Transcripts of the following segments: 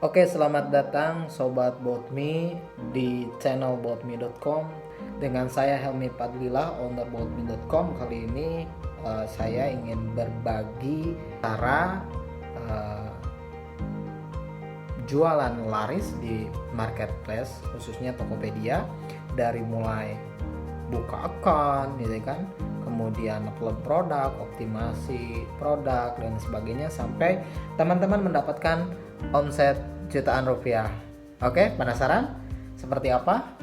Oke, selamat datang Sobat Botmi di channel botmi.com. Dengan saya Helmi Padlila, owner botmi.com. Kali ini saya ingin berbagi cara jualan laris di marketplace, khususnya Tokopedia, dari mulai buka akun gitu kan, kemudian upload produk, optimasi produk dan sebagainya, sampai teman-teman mendapatkan omset jutaan rupiah. Oke, penasaran seperti apa?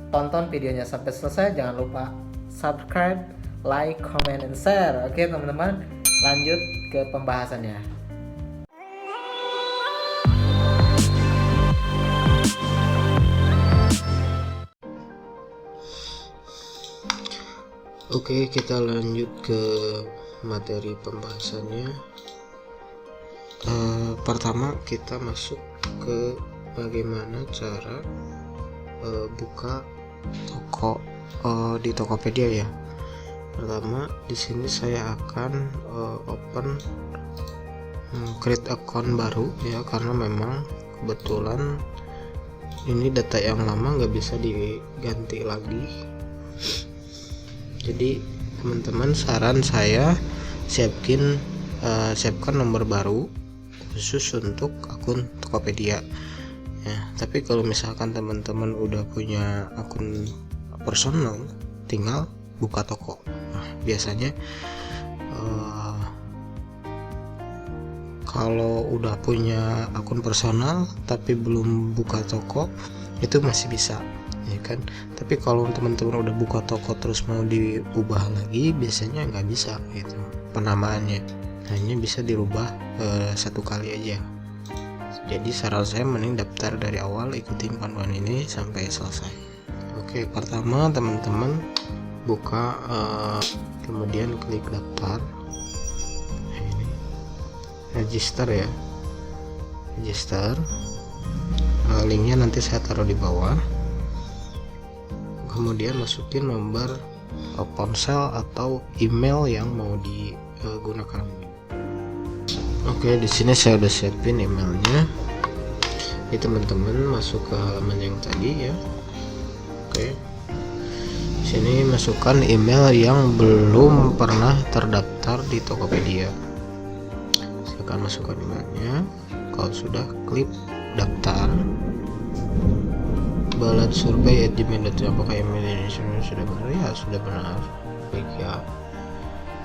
Tonton videonya sampai selesai, jangan lupa subscribe, like, comment, and share. Oke teman-teman, lanjut ke pembahasannya. Oke, kita lanjut ke materi pembahasannya. Pertama kita masuk ke bagaimana cara buka toko di Tokopedia ya. Pertama di sini saya akan open create account baru ya, karena memang kebetulan ini data yang lama nggak bisa diganti lagi. Jadi teman-teman, saran saya siapkan nomor baru khusus untuk akun Tokopedia ya. Tapi kalau misalkan teman-teman udah punya akun personal, tinggal buka toko. Nah, biasanya kalau udah punya akun personal tapi belum buka toko, itu masih bisa ya kan. Tapi kalau teman-teman udah buka toko terus mau diubah lagi, biasanya nggak bisa gitu penamaannya, hanya bisa dirubah satu kali aja. Jadi saran saya mending daftar dari awal, ikutin panduan ini sampai selesai. Oke, pertama teman-teman buka kemudian klik daftar. Nah, ini register ya, register. Linknya nanti saya taruh di bawah. Kemudian masukin nomor ponsel atau email yang mau digunakan. Oke, di sini saya udah siapin emailnya. Jadi teman-teman masuk ke halaman yang tadi ya. Oke, sini masukkan email yang belum pernah terdaftar di Tokopedia. Saya akan masukkan emailnya. Kalau sudah, klik daftar. Balat survei@gmail.com. Apakah email ini sudah benar? Ya, sudah benar. Klik ya.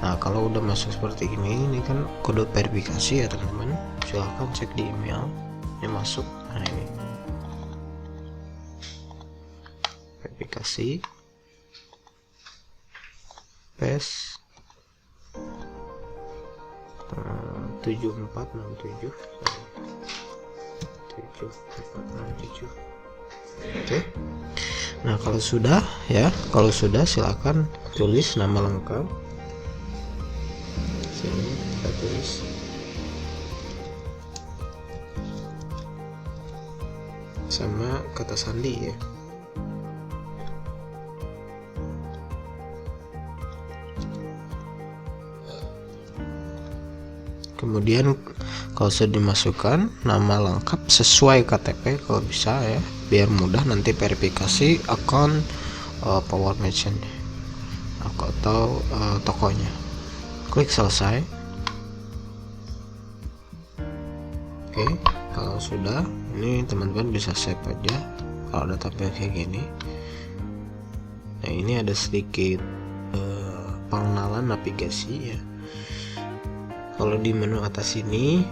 Nah, kalau udah masuk seperti ini kan kode verifikasi ya teman-teman. Silahkan cek di email yang masuk. Nah, ini verifikasi, paste 7467 7467. Oke. Nah, kalau sudah silakan tulis nama lengkap. Sini kita tulis. Sama kata sandi ya. Kemudian kalau sudah dimasukkan nama lengkap sesuai KTP kalau bisa ya, biar mudah nanti verifikasi akun Power Merchant atau tokonya. Klik selesai. Oke, kalau sudah, ini teman-teman bisa save aja kalau udah tampil kayak gini. Nah, ini ada sedikit pengenalan navigasi ya. Kalau di menu atas ini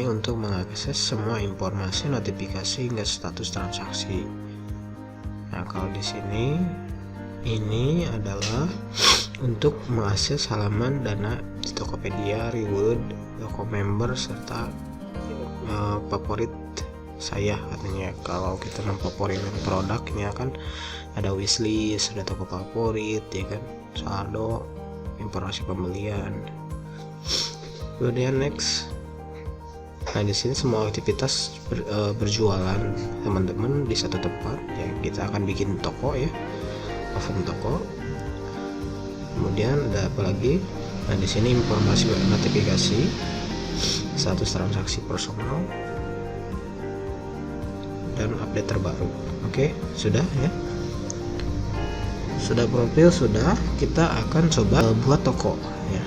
untuk mengakses semua informasi, notifikasi hingga status transaksi. Nah, kalau di sini ini adalah untuk mengakses halaman dana di Tokopedia, reward, toko member, serta favorit saya katanya. Kalau kita memfavoritkan produk, ini akan ada wishlist, ada toko favorit ya kan, saldo, informasi pembelian. Kemudian next. Nah, di sini semua aktivitas berjualan teman-teman di satu tempat ya. Kita akan bikin toko ya, open toko. Kemudian ada apa lagi? Nah, di sini informasi notifikasi, status transaksi personal, dan update terbaru. Oke, sudah ya. Sudah profil, sudah. Kita akan coba buat toko ya.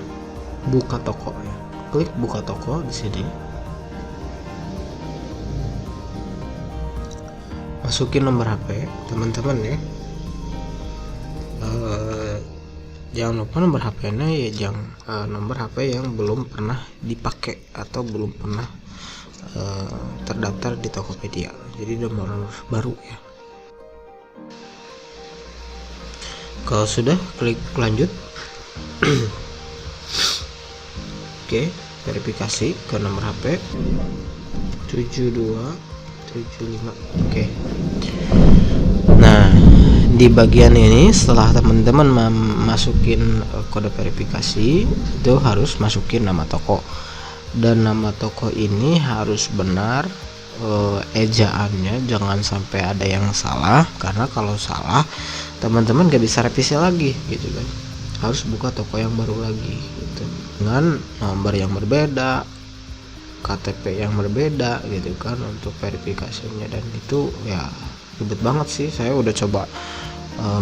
Buka toko ya. Klik buka toko di sini. Masukin nomor HP teman-teman ya. Jangan lupa nomor HP-nya ya, nomor HP yang belum pernah dipakai atau belum pernah terdaftar di Tokopedia. Jadi nomor baru ya. Kalau sudah, klik lanjut. Oke, verifikasi ke nomor HP 7275. Oke. Nah, di bagian ini setelah teman-teman masukin kode verifikasi, itu harus masukin nama toko, dan nama toko ini harus benar, ejaannya jangan sampai ada yang salah, karena kalau salah teman-teman gak bisa revisi lagi gitu kan. Harus buka toko yang baru lagi gitu, dengan nomor yang berbeda, KTP yang berbeda gitu kan untuk verifikasinya. Dan itu ya ribet banget sih. Saya udah coba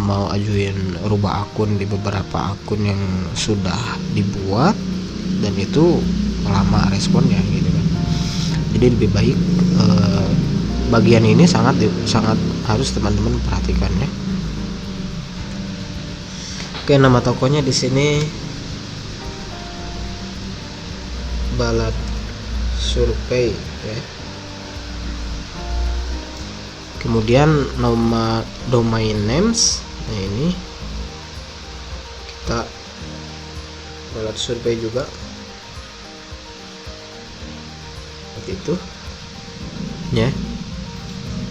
mau ajuin rubah akun di beberapa akun yang sudah dibuat, dan itu lama responnya gitu kan. Jadi lebih baik bagian ini sangat harus teman-teman perhatikan ya. Oke, nama tokonya di sini Balad Survei ya. Kemudian nama domain names, nah ini kita Balad Survei juga seperti itu ya.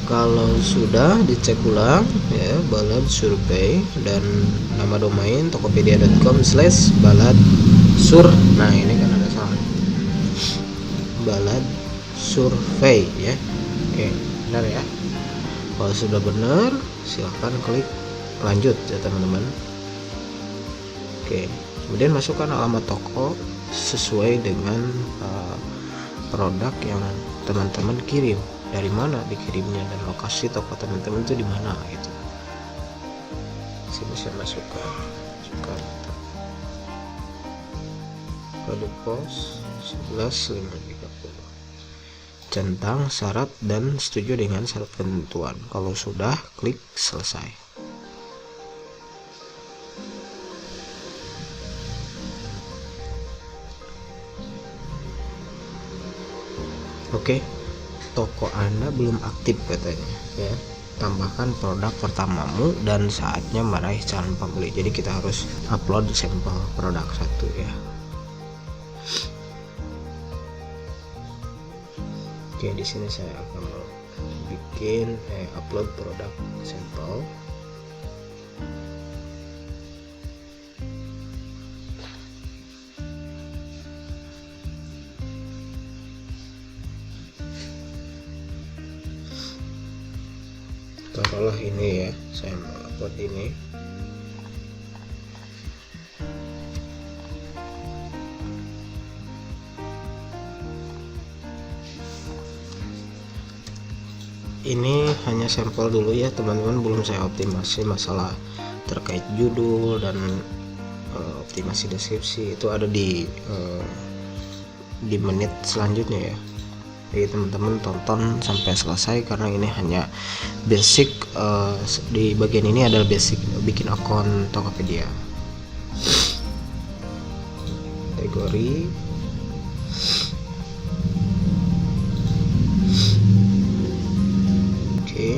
Kalau sudah dicek ulang ya, Balad Survei, dan nama domain tokopedia.com/baladsur. Nah ini kan ada salah, Balad Survei ya. Oke, benar ya. Kalau sudah benar, silahkan klik lanjut ya teman-teman. Oke, kemudian masukkan alamat toko sesuai dengan produk yang teman-teman kirim, dari mana dikirimnya, dan lokasi toko teman-teman itu di mana gitu. Sini saya masukkan kode pos 11530, centang syarat dan setuju dengan syarat ketentuan. Kalau sudah, klik selesai. Oke, toko Anda belum aktif katanya ya. Tambahkan produk pertamamu dan saatnya meraih calon pembeli. Jadi kita harus upload sampel produk satu ya. Oke, di sini saya akan bikin upload produk sampel. Taruhlah ini ya, saya mau upload ini. Ini hanya sampel dulu ya teman-teman, belum saya optimasi masalah terkait judul dan optimasi deskripsi. Itu ada di menit selanjutnya ya. Jadi teman-teman tonton sampai selesai, karena ini hanya basic. Di bagian ini adalah basic bikin akun Tokopedia. Kategori, oke,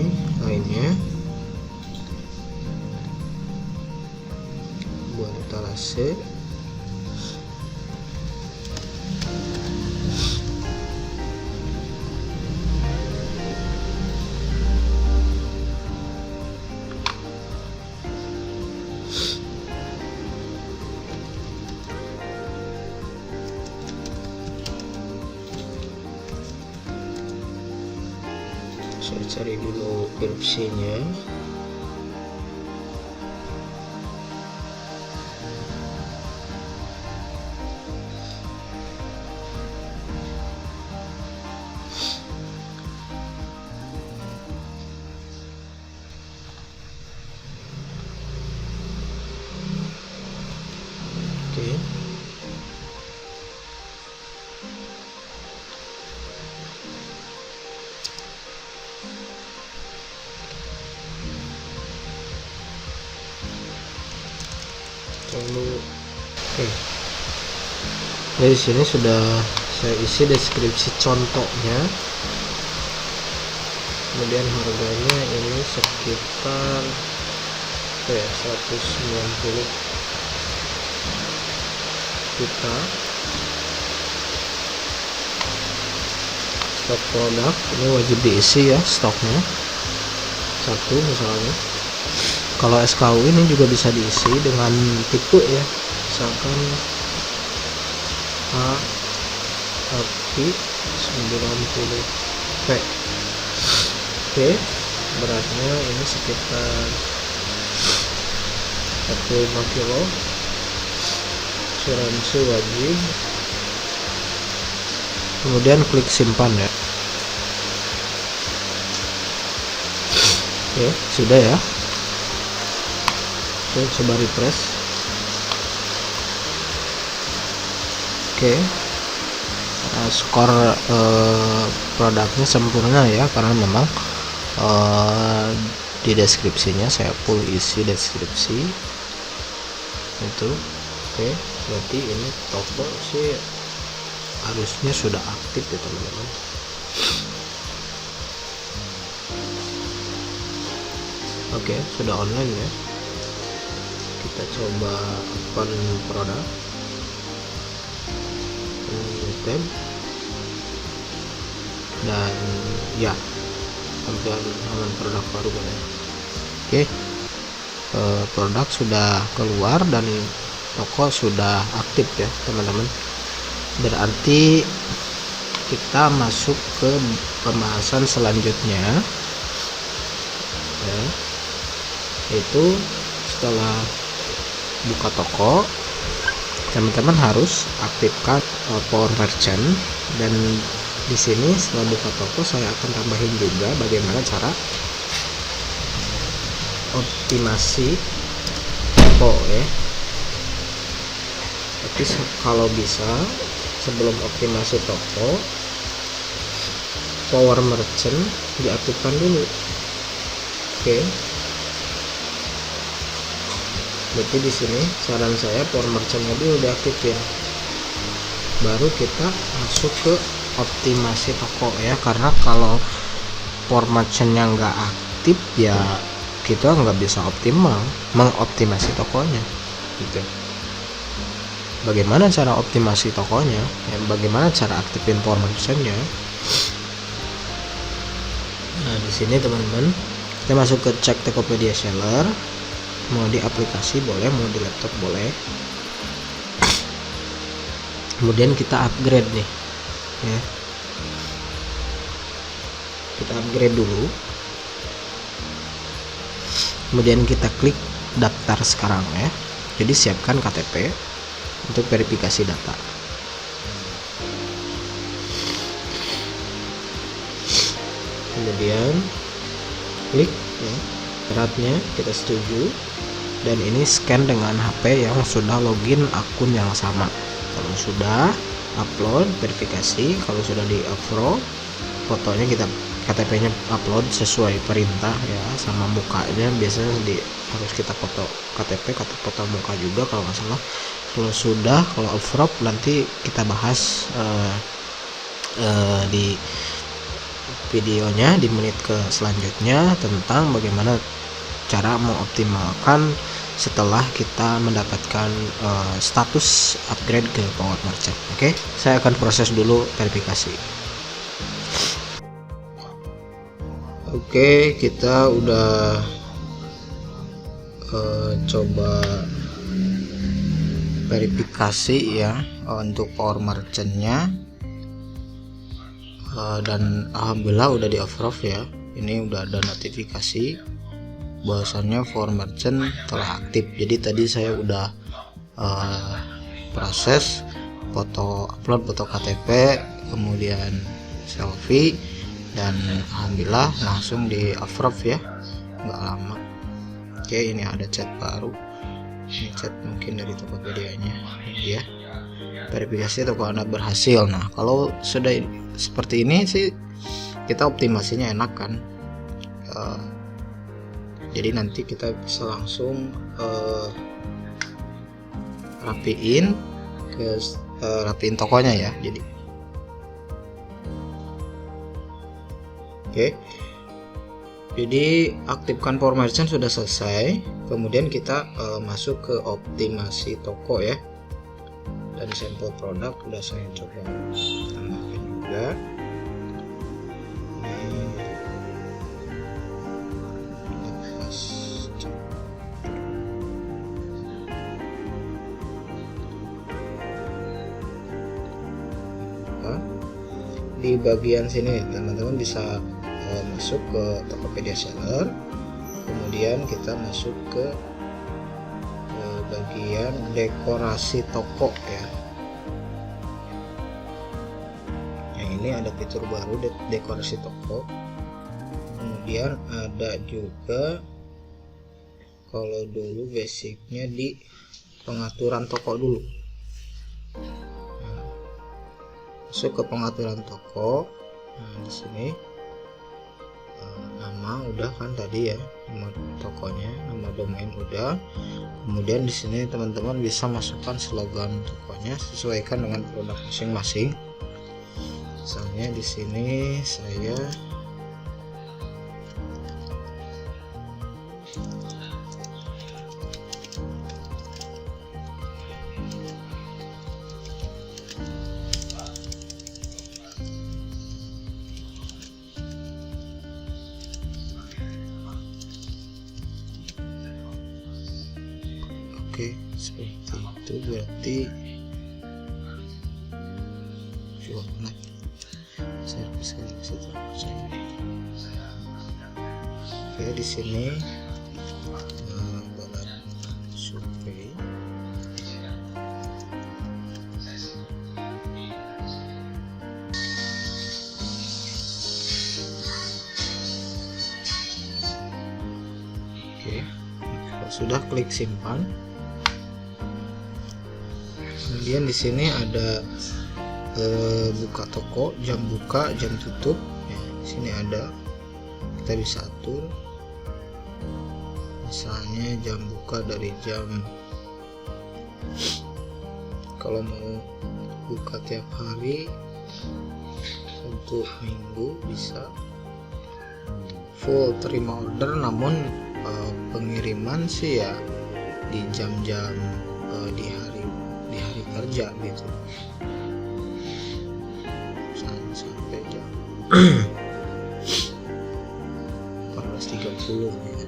lainnya buat etalase. Saya cari dulu erupsinya. Lalu oke. Jadi sini sudah saya isi deskripsi contohnya. Kemudian harganya ini sekitar 190 juta. Stok produk ini wajib diisi ya, stoknya 1 misalnya. Kalau SKU ini juga bisa diisi dengan tipe ya, misalkan A tapi 90P. Oke, beratnya ini sekitar 45 kilo. Asuransi wajib. Kemudian klik simpan ya. Oke, sudah ya. Oke, coba refresh. Oke, skor produknya sempurna ya, karena memang di deskripsinya saya full isi deskripsi itu. Oke, berarti ini toko sih harusnya sudah aktif ya teman-teman. Oke, sudah online ya. Kita coba open produk, tab, dan ya tampilan halaman produk baru ya. Oke, produk sudah keluar dan toko sudah aktif ya teman-teman. Berarti kita masuk ke pembahasan selanjutnya ya, yaitu setelah buka toko teman-teman harus aktifkan Power Merchant. Dan di sini setelah buka toko saya akan tambahin juga bagaimana cara optimasi toko ya. Tapi kalau bisa sebelum optimasi toko, Power Merchant diaktifkan dulu. Oke. Berarti di sini saran saya Power Merchant-nya dulu diaktifin. Baru kita masuk ke optimasi toko ya, karena kalau Power Merchant-nya nggak aktif ya kita nggak bisa optimal mengoptimasi tokonya gitu. Bagaimana cara optimasi tokonya ya, bagaimana cara aktifin Power Merchant-nya. Nah, di sini teman-teman kita masuk ke cek Tokopedia Seller, mau di aplikasi boleh, mau di laptop boleh. Kemudian kita upgrade nih ya, kita upgrade dulu, kemudian kita klik daftar sekarang ya. Jadi siapkan KTP untuk verifikasi data. Kemudian klik ya, syaratnya kita setuju, dan ini scan dengan HP yang sudah login akun yang sama. Kalau sudah upload verifikasi, kalau sudah di approve fotonya kita KTP-nya upload sesuai perintah ya, sama mukanya biasanya harus kita foto KTP, foto muka juga kalau nggak salah. Kalau sudah, kalau approve nanti kita bahas di videonya di menit ke selanjutnya tentang bagaimana cara mengoptimalkan setelah kita mendapatkan status upgrade ke Power Merchant. Oke, saya akan proses dulu verifikasi. Oke, kita udah coba verifikasi ya untuk Power Merchant-nya, dan alhamdulillah udah di approve ya. Ini udah ada notifikasi bahwasannya Power Merchant telah aktif. Jadi tadi saya udah proses upload foto KTP, kemudian selfie, dan alhamdulillah langsung di approve ya, nggak lama. Oke, ini ada chat baru, ini chat mungkin dari Tokopedia-nya ya, verifikasi toko Anda berhasil. Nah, kalau sudah seperti ini sih kita optimasinya enak kan. Jadi nanti kita bisa langsung rapiin rapiin tokonya ya. Jadi aktifkan Power Merchant sudah selesai. Kemudian kita masuk ke optimasi toko ya. Dan sampel produk sudah saya coba tambahkan juga. Di bagian sini teman-teman bisa masuk ke Tokopedia Seller, kemudian kita masuk ke bagian dekorasi toko ya. Nah, ini ada fitur baru dekorasi toko. Kemudian ada juga, kalau dulu basicnya di pengaturan toko dulu. Masuk ke pengaturan toko. Nah, di sini nama udah kan tadi ya, nama tokonya, nama domain udah. Kemudian di sini teman-teman bisa masukkan slogan tokonya, sesuaikan dengan produk masing-masing. Misalnya di sini saya seperti itu, berarti servis oke. Di sini survei. Oke, sudah klik simpan. Kemudian di sini ada buka toko, jam buka, jam tutup ya. Di sini ada, kita bisa atur misalnya jam buka dari jam, kalau mau buka tiap hari untuk minggu bisa, full terima order, namun pengiriman sih ya di jam-jam di hari kerja gitu, sampai jam 14.30 ya.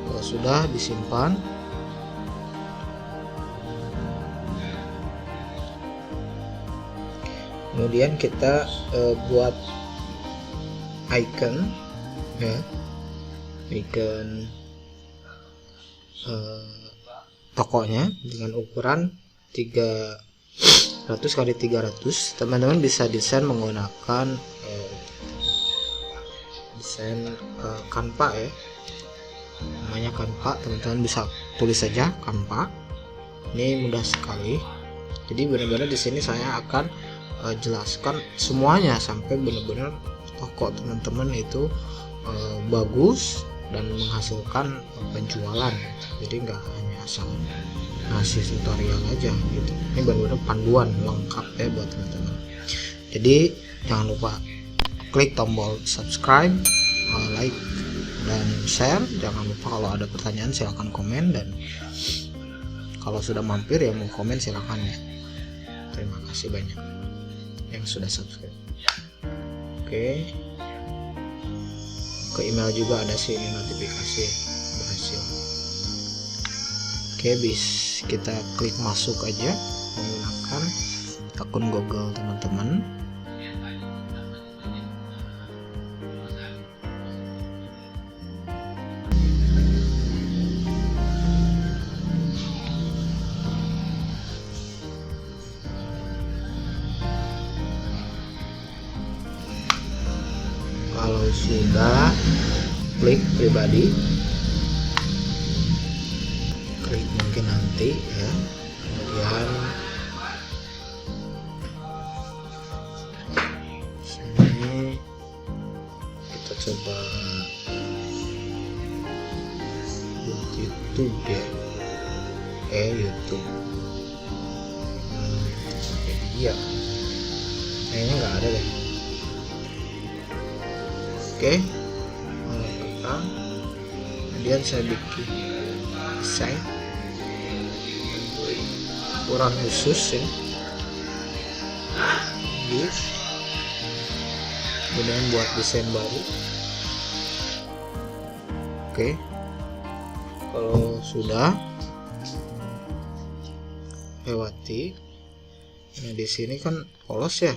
Kalau sudah disimpan, kemudian kita buat icon ya, icon tokonya dengan ukuran 300 x 300. Teman-teman bisa desain menggunakan desain Canva ya, namanya Canva. Teman-teman bisa tulis saja Canva, ini mudah sekali. Jadi benar-benar di sini saya akan jelaskan semuanya sampai benar-benar toko teman-teman itu bagus dan menghasilkan penjualan. Jadi nggak hanya asal ngasih tutorial aja gitu, ini benar-benar panduan lengkap ya buat teman-teman. Jadi jangan lupa klik tombol subscribe, like dan share. Jangan lupa kalau ada pertanyaan silahkan komen, dan kalau sudah mampir ya mau komen silahkan ya. Terima kasih banyak yang sudah subscribe. Oke, ke email juga ada sih ini notifikasi berhasil. Oke, kita klik masuk aja menggunakan akun Google teman-teman. Kalau sudah, klik pribadi, klik mungkin nanti ya. Kemudian sini kita coba YouTube ya, YouTube Tokopedia. Nah ini nggak ada deh. Oke, tekan. Kemudian saya bikin desain ukuran khusus ya, kemudian buat desain baru. Oke, kalau sudah lewati, nah di sini kan polos ya,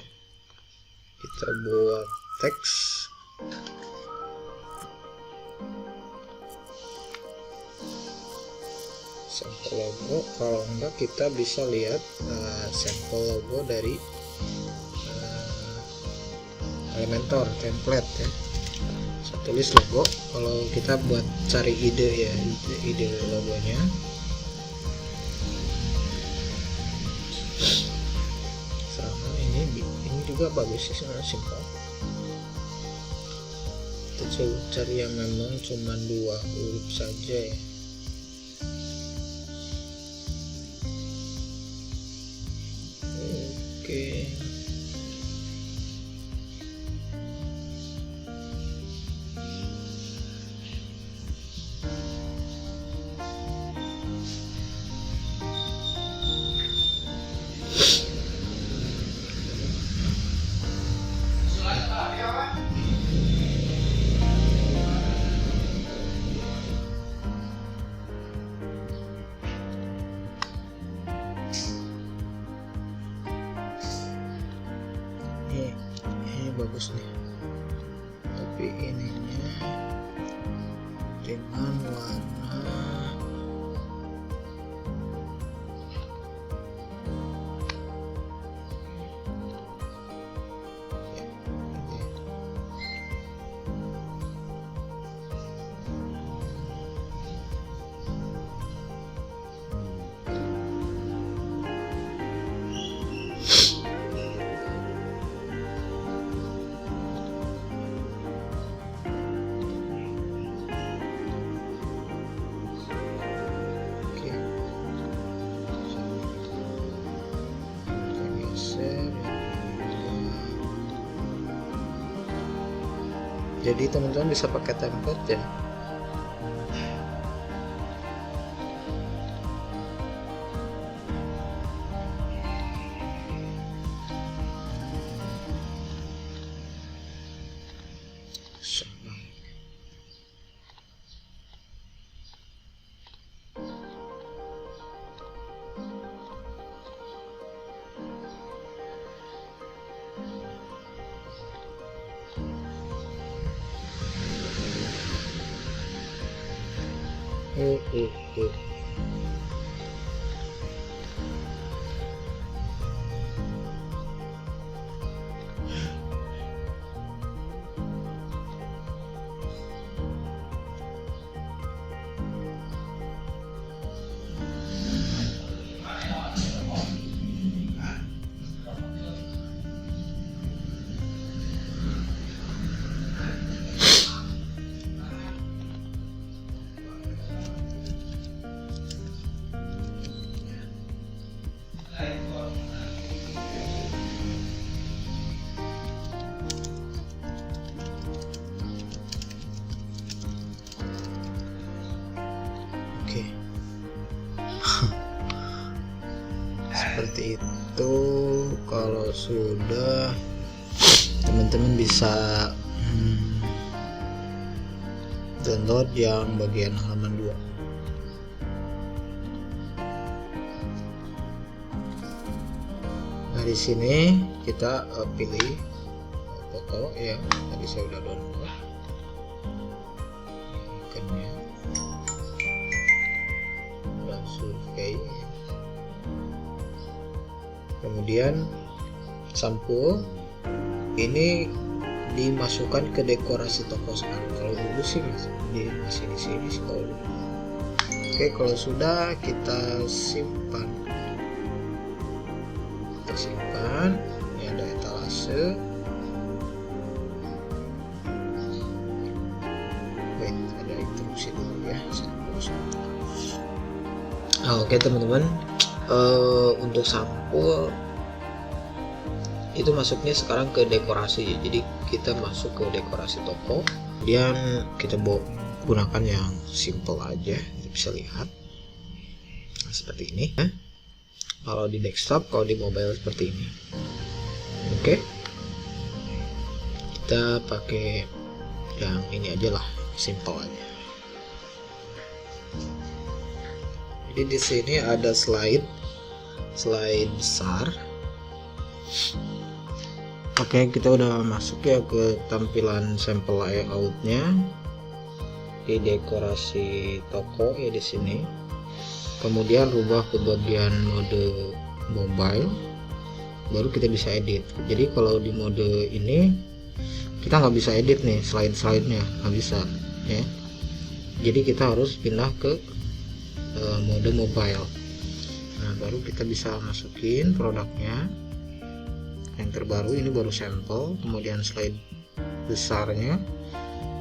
kita buat teks. Sampel logo, kalau enggak kita bisa lihat sampel logo dari Elementor template ya. Saya tulis logo, kalau kita buat cari ide ya, ide logonya. Sama ini juga bagus sih, sebenarnya simpel. Kita coba cari yang memang cuma 2 huruf saja ya. Oke. Ini bagus nih, tapi ininya dengan warna ya, ini. Jadi teman-teman bisa pakai template ya. Oke. Seperti itu. Kalau sudah, teman-teman bisa download yang bagian halaman 2. Nah di sini kita pilih foto ya, tadi saya udah download ikannya, dan survei. Kemudian sampul ini dimasukkan ke dekorasi toko sekarang. Kalau dulu sih masih di sini sih kalau dulu. Oke, kalau sudah kita simpan. Kita simpan. Ini ada etalase. Wait, ada instruksi dulu ya. Saya Oke teman-teman, untuk sampul itu masuknya sekarang ke dekorasi. Jadi kita masuk ke dekorasi toko, kemudian kita gunakan yang simple aja. Kita bisa lihat seperti ini. Kalau di desktop, kalau di mobile seperti ini. Oke, kita pakai yang ini aja lah, simple aja. Jadi di sini ada slide besar. Oke, kita udah masuk ya ke tampilan sampel layoutnya di dekorasi toko ya di sini. Kemudian rubah ke bagian mode mobile, baru kita bisa edit. Jadi kalau di mode ini kita nggak bisa edit nih slide-nya, nggak bisa ya. Jadi kita harus pindah ke mode mobile. Nah, baru kita bisa masukin produknya yang terbaru. Ini baru sampel, kemudian slide besarnya,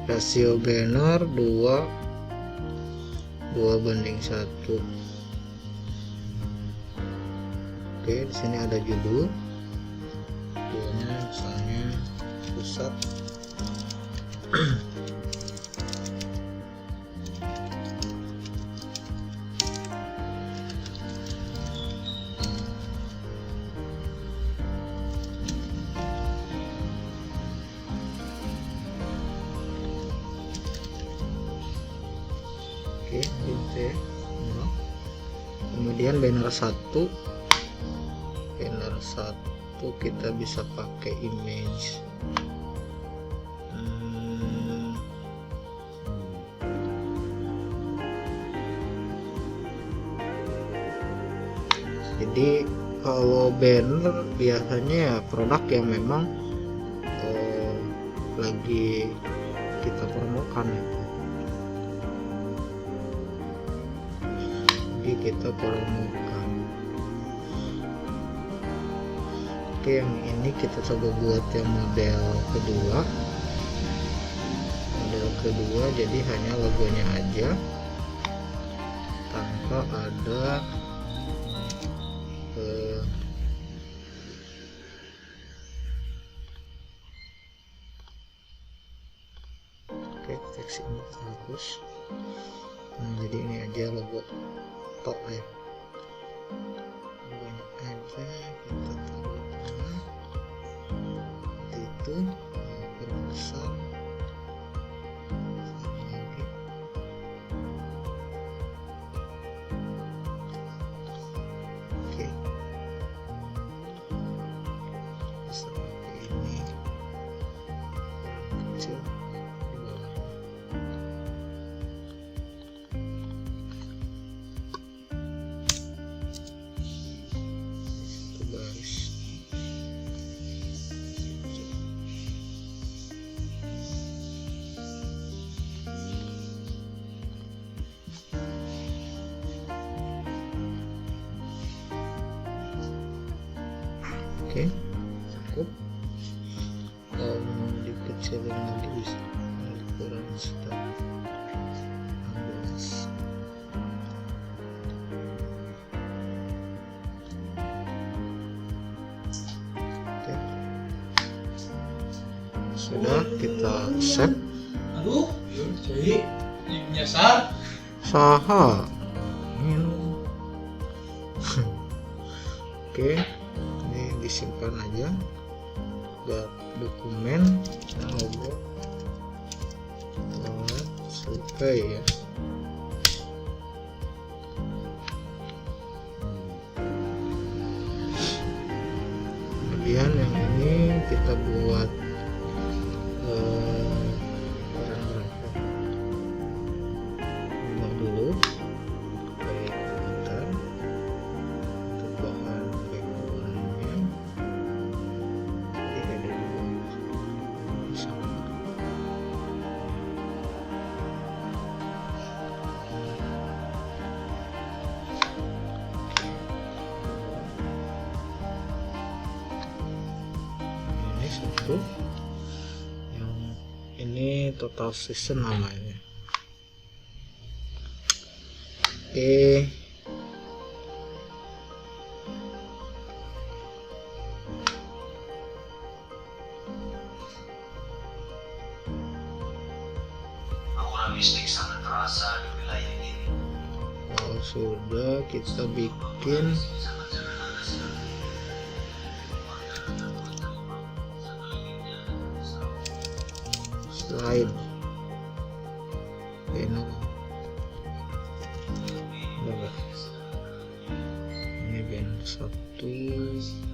rasio banner 2:1. Oke, di sini ada judul, judulnya misalnya pusat. Oke, gitu ya. Kemudian banner 1 kita bisa pakai image. Jadi kalau banner biasanya ya produk yang memang lagi kita promokan ya. Jadi kita promokan. Oke, yang ini kita coba buat yang model kedua, jadi hanya logonya aja tanpa ada oke, teks ini bagus. Nah, jadi ini aja logo tok ya, logonya aja kita taruh itu perbesar lagi. Oke, seperti ini kecil. Oke, cukup. Kalau mau dikecilin lagi bisa dikurang sekitar 16. Oke, sudah, kita save. Aduh, jadi nyasar. Saha. Oke, ini disimpan aja. Buat dokumen logo selesai ya. Kemudian yang ini kita buat dulu bentar untuk bahan backgroundnya. Ini ada dua sama. Ini satu, yang ini total season namanya. Oke, mistik sangat terasa di wilayah ini. Kalau sudah, kita bikin slide banner. Udah nggak? Ini banner 1.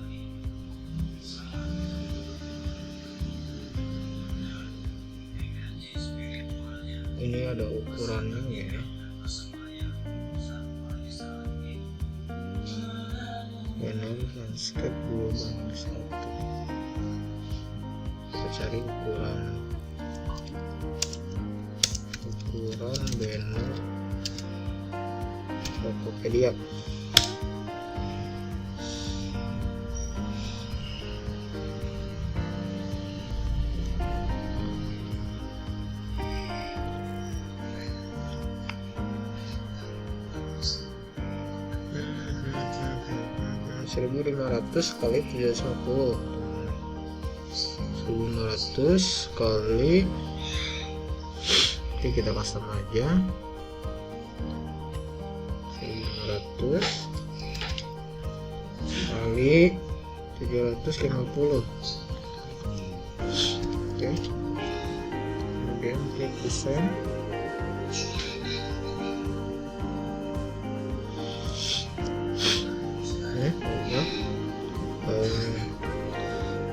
Ini ada ukurannya ya. Banner landscape global 1. Kita cari ukuran banner Tokopedia. Seribu 1500 kali 750. 1500 kali, oke kita custom aja 1500 kali 750. Oke, kemudian klik desain.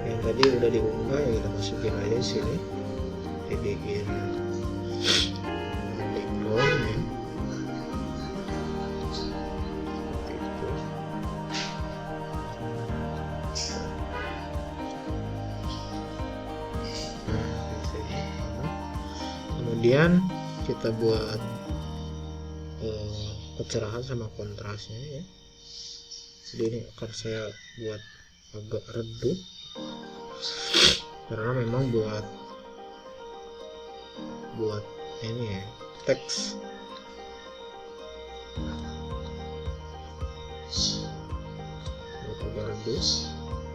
Yang tadi udah diunggah ya kita masukin aja sini, jadiin background ya. Gitu. Kemudian kita buat kecerahan sama kontrasnya ya. Jadi ini akan saya buat agak redup karena memang buat ini ya, teks. Buat agak redup,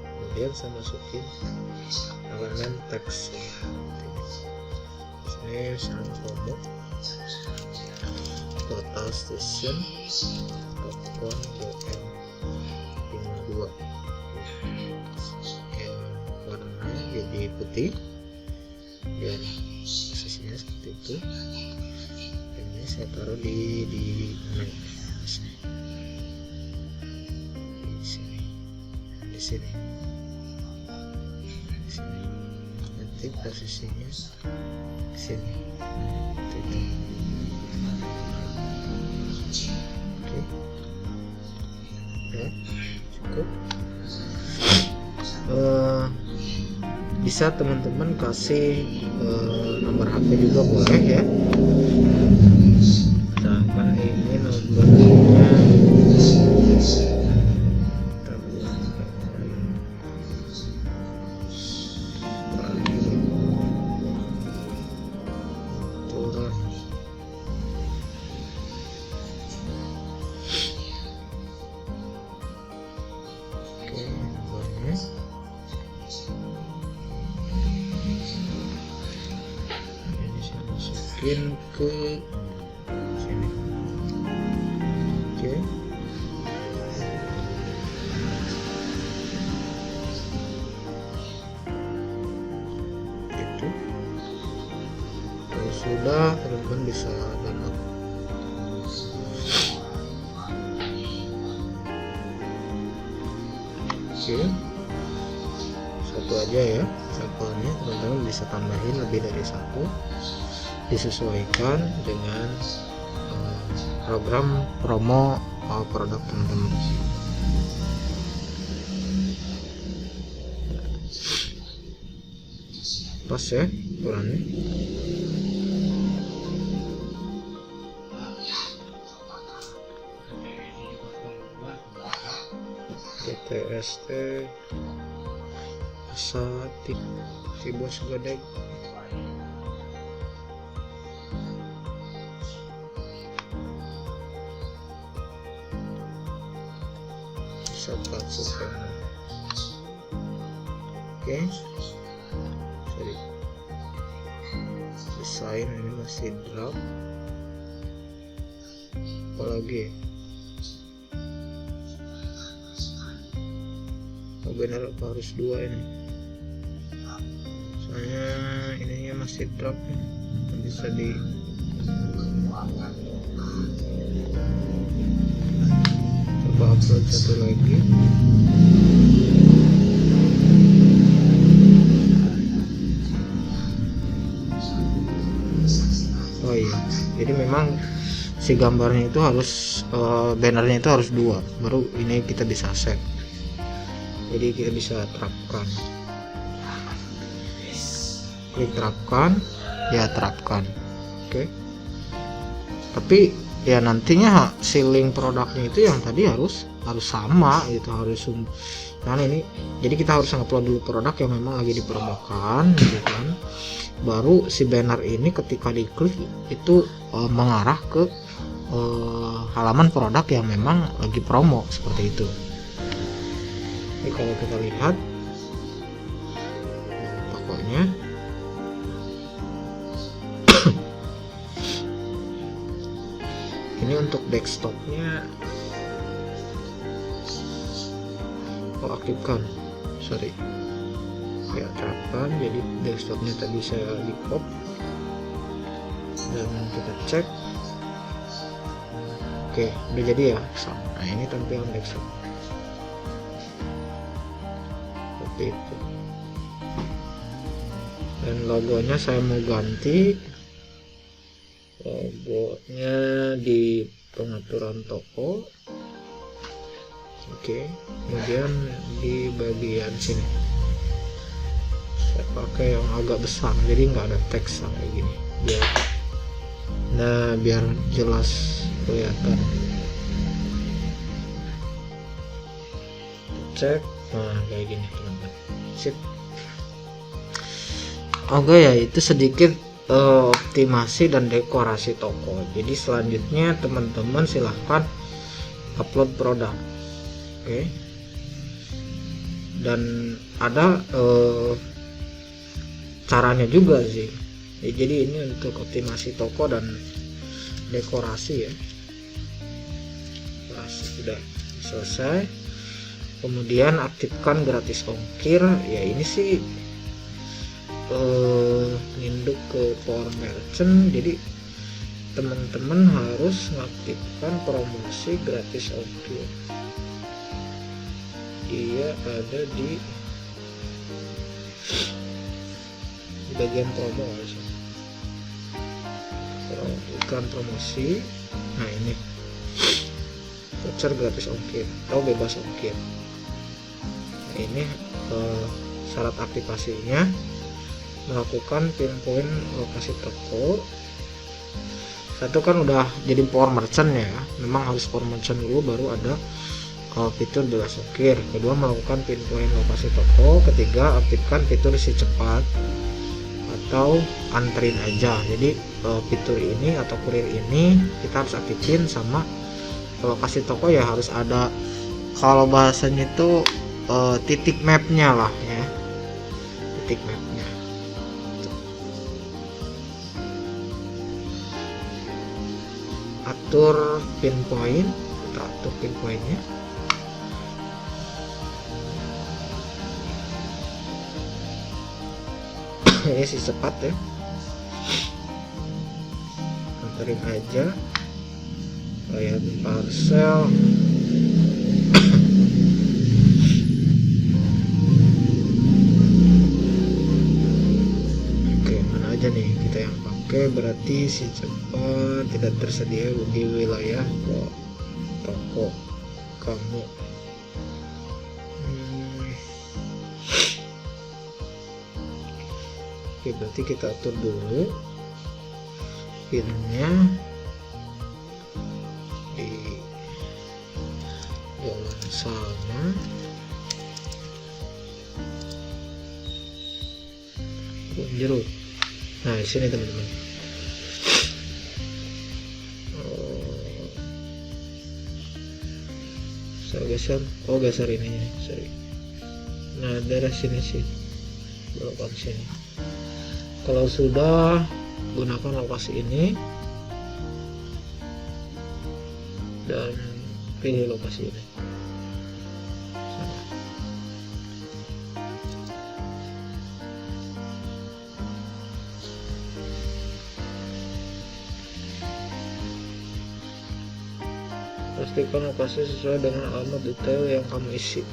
kemudian saya masukin elemen teks. Ini sangat promo total station popcorn BM52 yang warnanya jadi putih dan posisinya seperti itu. Dan ini saya taruh di mana? Di sini. Nanti posisinya di sini. Oke. Ya, cukup. Bisa teman-teman kasih nomor HP juga boleh ya. Misalkan ini nomornya masukin ke sini. Oke. Itu. Kalau sudah, teman-teman bisa download. Oke. Satu aja ya sampelnya, teman-teman bisa tambahin lebih dari satu, disesuaikan dengan program promo produk teman-teman. Pas ya ukurannya. GTST Satik si bos gede. Oke, sorry, bisa rasain ini masih drop. Apalagi bener apa harus 2 ini, soalnya ininya masih drop nih. Bisa di coba upload satu lagi. Oh iya, jadi memang si gambarnya itu harus bannernya itu harus 2, baru ini kita bisa save. Jadi kita bisa terapkan, klik terapkan, ya terapkan. Oke. Tapi ya nantinya si link produknya itu yang tadi harus sama gitu, harus nah ini. Jadi kita harus upload dulu produk yang memang lagi diperlukan gitu kan. Baru si banner ini ketika diklik itu mengarah ke halaman produk yang memang lagi promo seperti itu. Jadi kalau kita lihat tokonya ini untuk desktopnya aktifkan, sorry ya, terapkan. Jadi desktopnya tadi saya di pop dan kita cek. Oke, udah jadi ya sama. Nah ini tampilan desktop seperti itu, dan logonya saya mau ganti. Logonya di pengaturan toko. Oke, kemudian di bagian sini saya pakai yang agak besar, jadi nggak ada teks kayak gini biar jelas kelihatan. Cek, nah kayak gini teman-teman. Sip. Oke ya, itu sedikit optimasi dan dekorasi toko. Jadi selanjutnya teman-teman silahkan upload produk. Oke. Dan ada caranya juga sih. Jadi ini untuk optimasi toko dan dekorasi ya. Sudah selesai. Kemudian aktifkan gratis ongkir. Ya ini sih nginduk ke Power Merchant. Jadi teman-teman harus mengaktifkan promosi gratis ongkir. Dia ada di bagian promo harusnya. Iklan promosi. Nah ini voucher gratis ongkir atau bebas ongkir. Nah, ini syarat aktivasinya melakukan pinpoint lokasi toko. Satu kan udah jadi Power Merchant ya, memang harus Power Merchant dulu baru ada fitur bebas ongkir. Kedua, melakukan pinpoint lokasi toko. Ketiga, aktifkan fitur isi cepat atau anterin aja. Jadi fitur ini atau kurir ini kita harus aktifin, sama lokasi toko ya harus ada, kalau bahasanya itu titik mapnya lah ya, titik mapnya. Atur pinpoint, kita atur pinpointnya. Ini sih cepat ya, anterin aja kayak parcel. Oke, mana aja nih kita yang pakai, berarti si cepat tidak tersedia di wilayah toko kamu. Oke, berarti kita atur dulu pinnya di jalan sama. Jeruk. Nah, di sini teman-teman. Saya geser. Oh, geser ininya. Sorry. Nah, daerah sini sih. Belokan sini. Kalau sudah gunakan lokasi ini dan pilih lokasi ini. Pastikan lokasi sesuai dengan alamat detail yang kamu isi.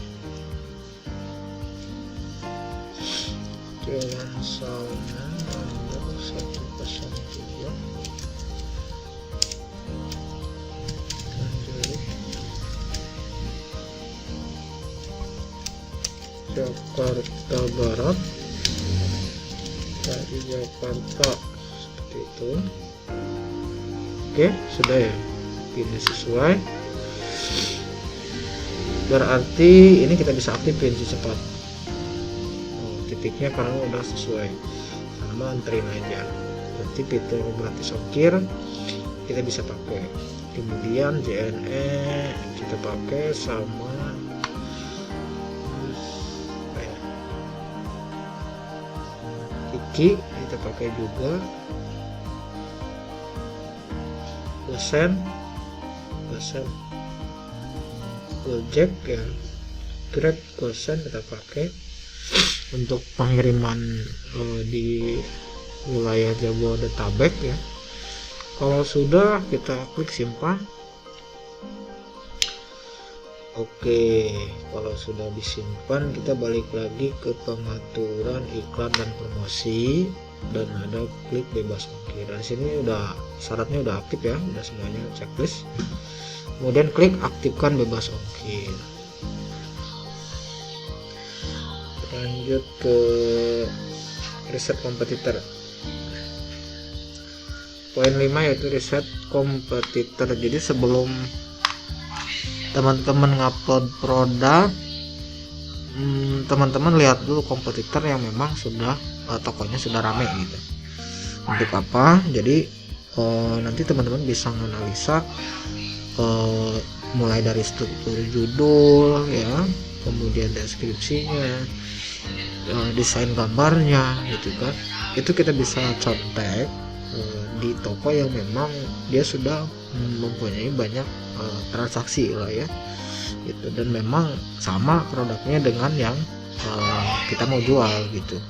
Jalan Salma nomor 103 Jakarta Barat dari Jakarta, seperti itu. Oke, sudah ya, pilih sesuai. Berarti ini kita bisa aktifin cepat. Titiknya karena udah sesuai, sama anterin aja. Nanti fitur gratis ongkir kita bisa pakai. Kemudian JNE kita pakai sama Tiki kita pakai juga. Gosen Gojek ya, Grab, Gosen kita pakai untuk pengiriman di wilayah Jabodetabek ya. Kalau sudah, kita klik simpan. Oke, kalau sudah disimpan kita balik lagi ke pengaturan iklan dan promosi dan ada klik bebas ongkir. Di sini udah syaratnya udah aktif ya, udah semuanya checklist. Kemudian klik aktifkan bebas ongkir. Lanjut ke riset kompetitor. Poin 5 yaitu riset kompetitor. Jadi sebelum teman-teman ngupload produk, teman-teman lihat dulu kompetitor yang memang sudah tokonya sudah rame gitu. Untuk apa? Jadi nanti teman-teman bisa menganalisa mulai dari struktur judul ya, kemudian deskripsinya, desain gambarnya gitu kan. Itu kita bisa contek di toko yang memang dia sudah mempunyai banyak transaksi lah ya gitu, dan memang sama produknya dengan yang kita mau jual gitu.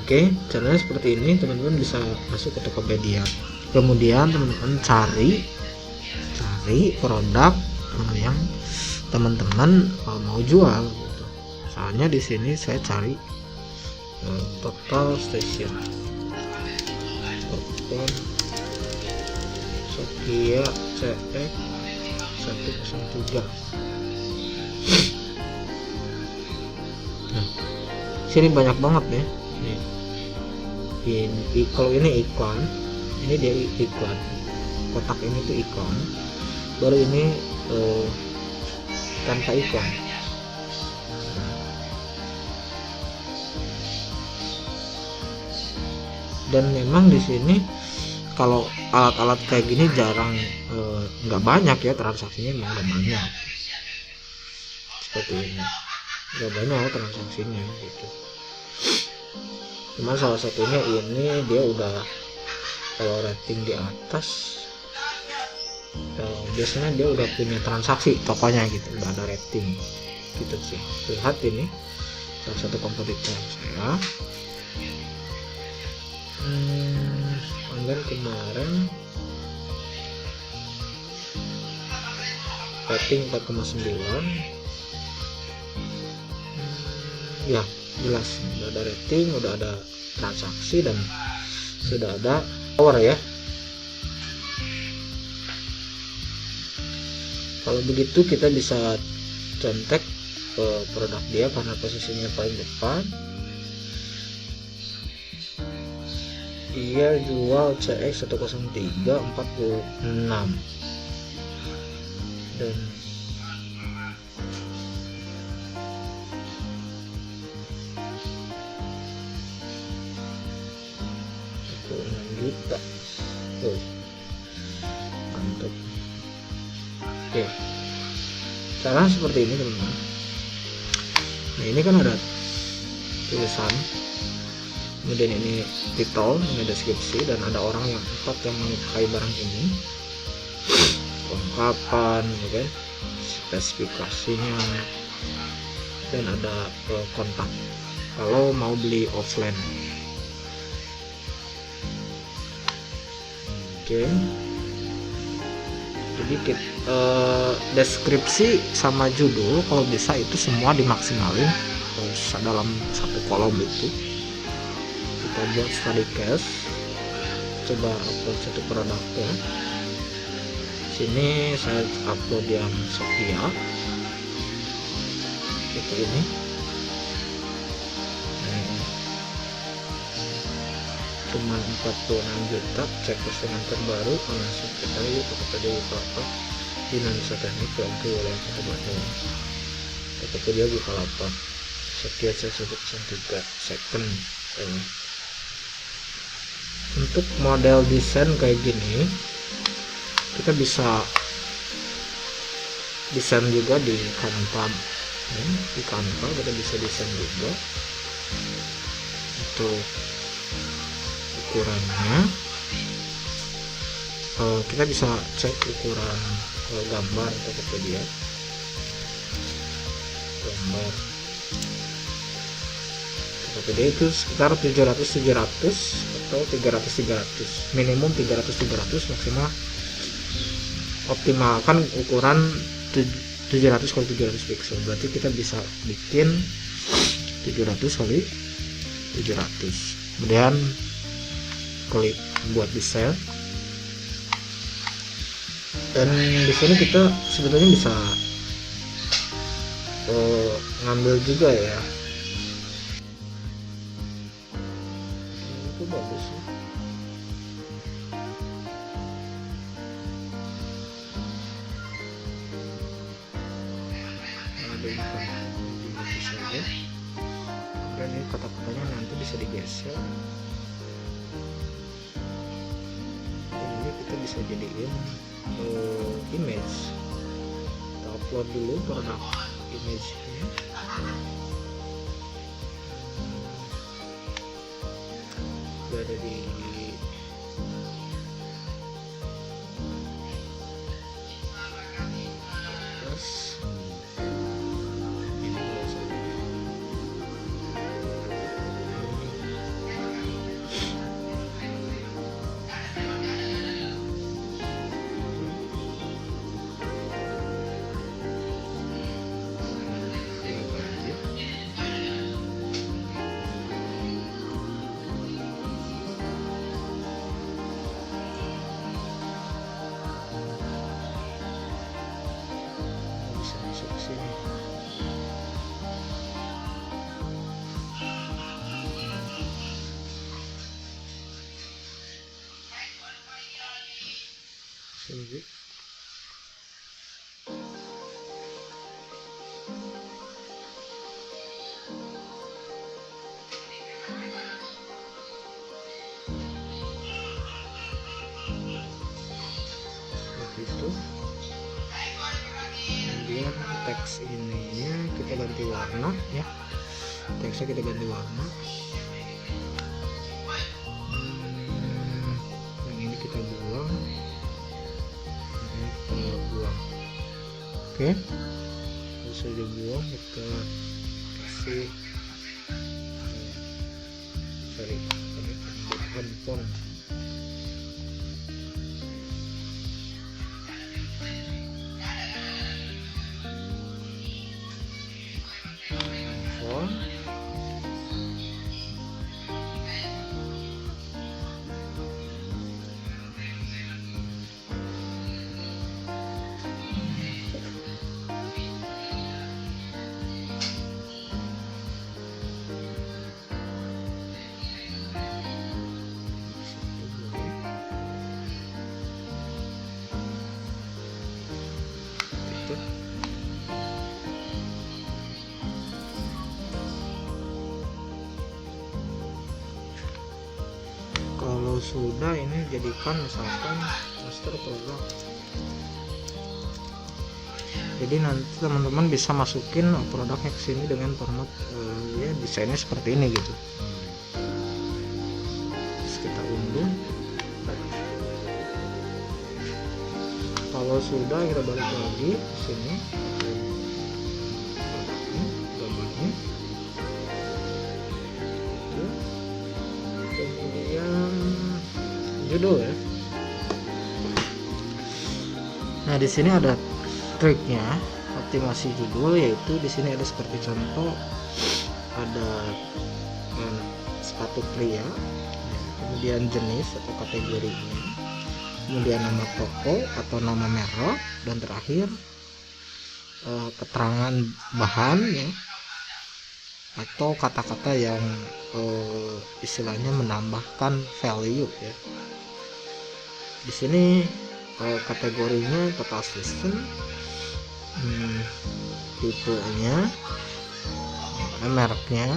Oke, caranya seperti ini. Teman-teman bisa masuk ke Tokopedia, kemudian teman-teman cari produk yang teman-teman mau jual gitu. Soalnya di sini saya cari Total Station, Total Sokia CX 103. Nah, sini banyak banget ya. Ini kalau ini iklan, ini dia iklan, kotak ini tuh iklan, baru ini tanpa iklan. Dan memang di sini kalau alat-alat kayak gini jarang, nggak banyak ya transaksinya, memang nggak banyak seperti ini, nggak banyak transaksinya gitu. Cuma salah satunya ini dia udah, kalau rating di atas biasanya dia udah punya transaksi tokonya gitu, udah ada rating gitu sih. Lihat ini salah satu kompetitor saya, dan kemarin rating 4,9 ya, jelas udah ada rating, udah ada transaksi, dan sudah ada power ya. Kalau begitu kita bisa contek ke produk dia karena posisinya paling depan. Dia jual CX 103 46 dan juta. Mantap. Oke, Cara seperti ini teman-teman. Nah ini kan ada tulisan, kemudian ini title, ini deskripsi, dan ada orang yang 4 yang menyukai barang ini, kelengkapan, okay, spesifikasinya, dan ada kontak kalau mau beli offline. Oke. Jadi deskripsi sama judul kalau bisa itu semua dimaksimalin dalam satu kolom itu. Kita buat study case, coba upload satu produknya. Sini saya upload yang Sophia itu ini. Cuman 46 juta, cek postingan terbaru, langsung kita yuk Tokopedia Bukalapak di Indonesia Teknik untuk wilayah Kota Bandung. Tokopedia Bukalapak sekian 103 second ini. Untuk model desain kayak gini kita bisa desain juga di Canva. Di Canva kita bisa desain juga untuk ukurannya. Kita bisa cek ukuran gambar Tokopedia, gambar Tokopedia itu sekitar 700 atau 300 minimum 300 maksimal optimalkan ukuran 700 x 700 pixel, berarti kita bisa bikin 700 x 700. Kemudian klik buat desain, dan di sini kita sebetulnya bisa ngambil juga ya. Itu bagus sih. Ada ikon ini saja, dan ini kata-katanya nanti bisa digeser. Kita bisa jadiin image. Kita upload dulu produk image-nya. Sudah ada di atas. Ini kalau saya sini. Itu kemudian teks ininya kita ganti warna ya, teksnya kita ganti warna. Yang ini kita buang, ini kita buang. Oke, bisa dibuang, kita kasih cari handphone. Kalau sudah ini jadikan misalkan master program. Jadi nanti teman-teman bisa masukin produknya ke sini dengan format ya desainnya seperti ini gitu. Terus kita unduh. Kalau sudah kita balik lagi ke sini, gambarnya, kemudian judul ya. Nah di sini ada triknya optimasi judul, yaitu di sini ada seperti contoh ada sepatu pria, kemudian jenis atau kategorinya, kemudian nama toko atau nama merek, dan terakhir keterangan bahan ya, atau kata-kata yang istilahnya menambahkan value ya. Di sini kategorinya total system, tipenya, mereknya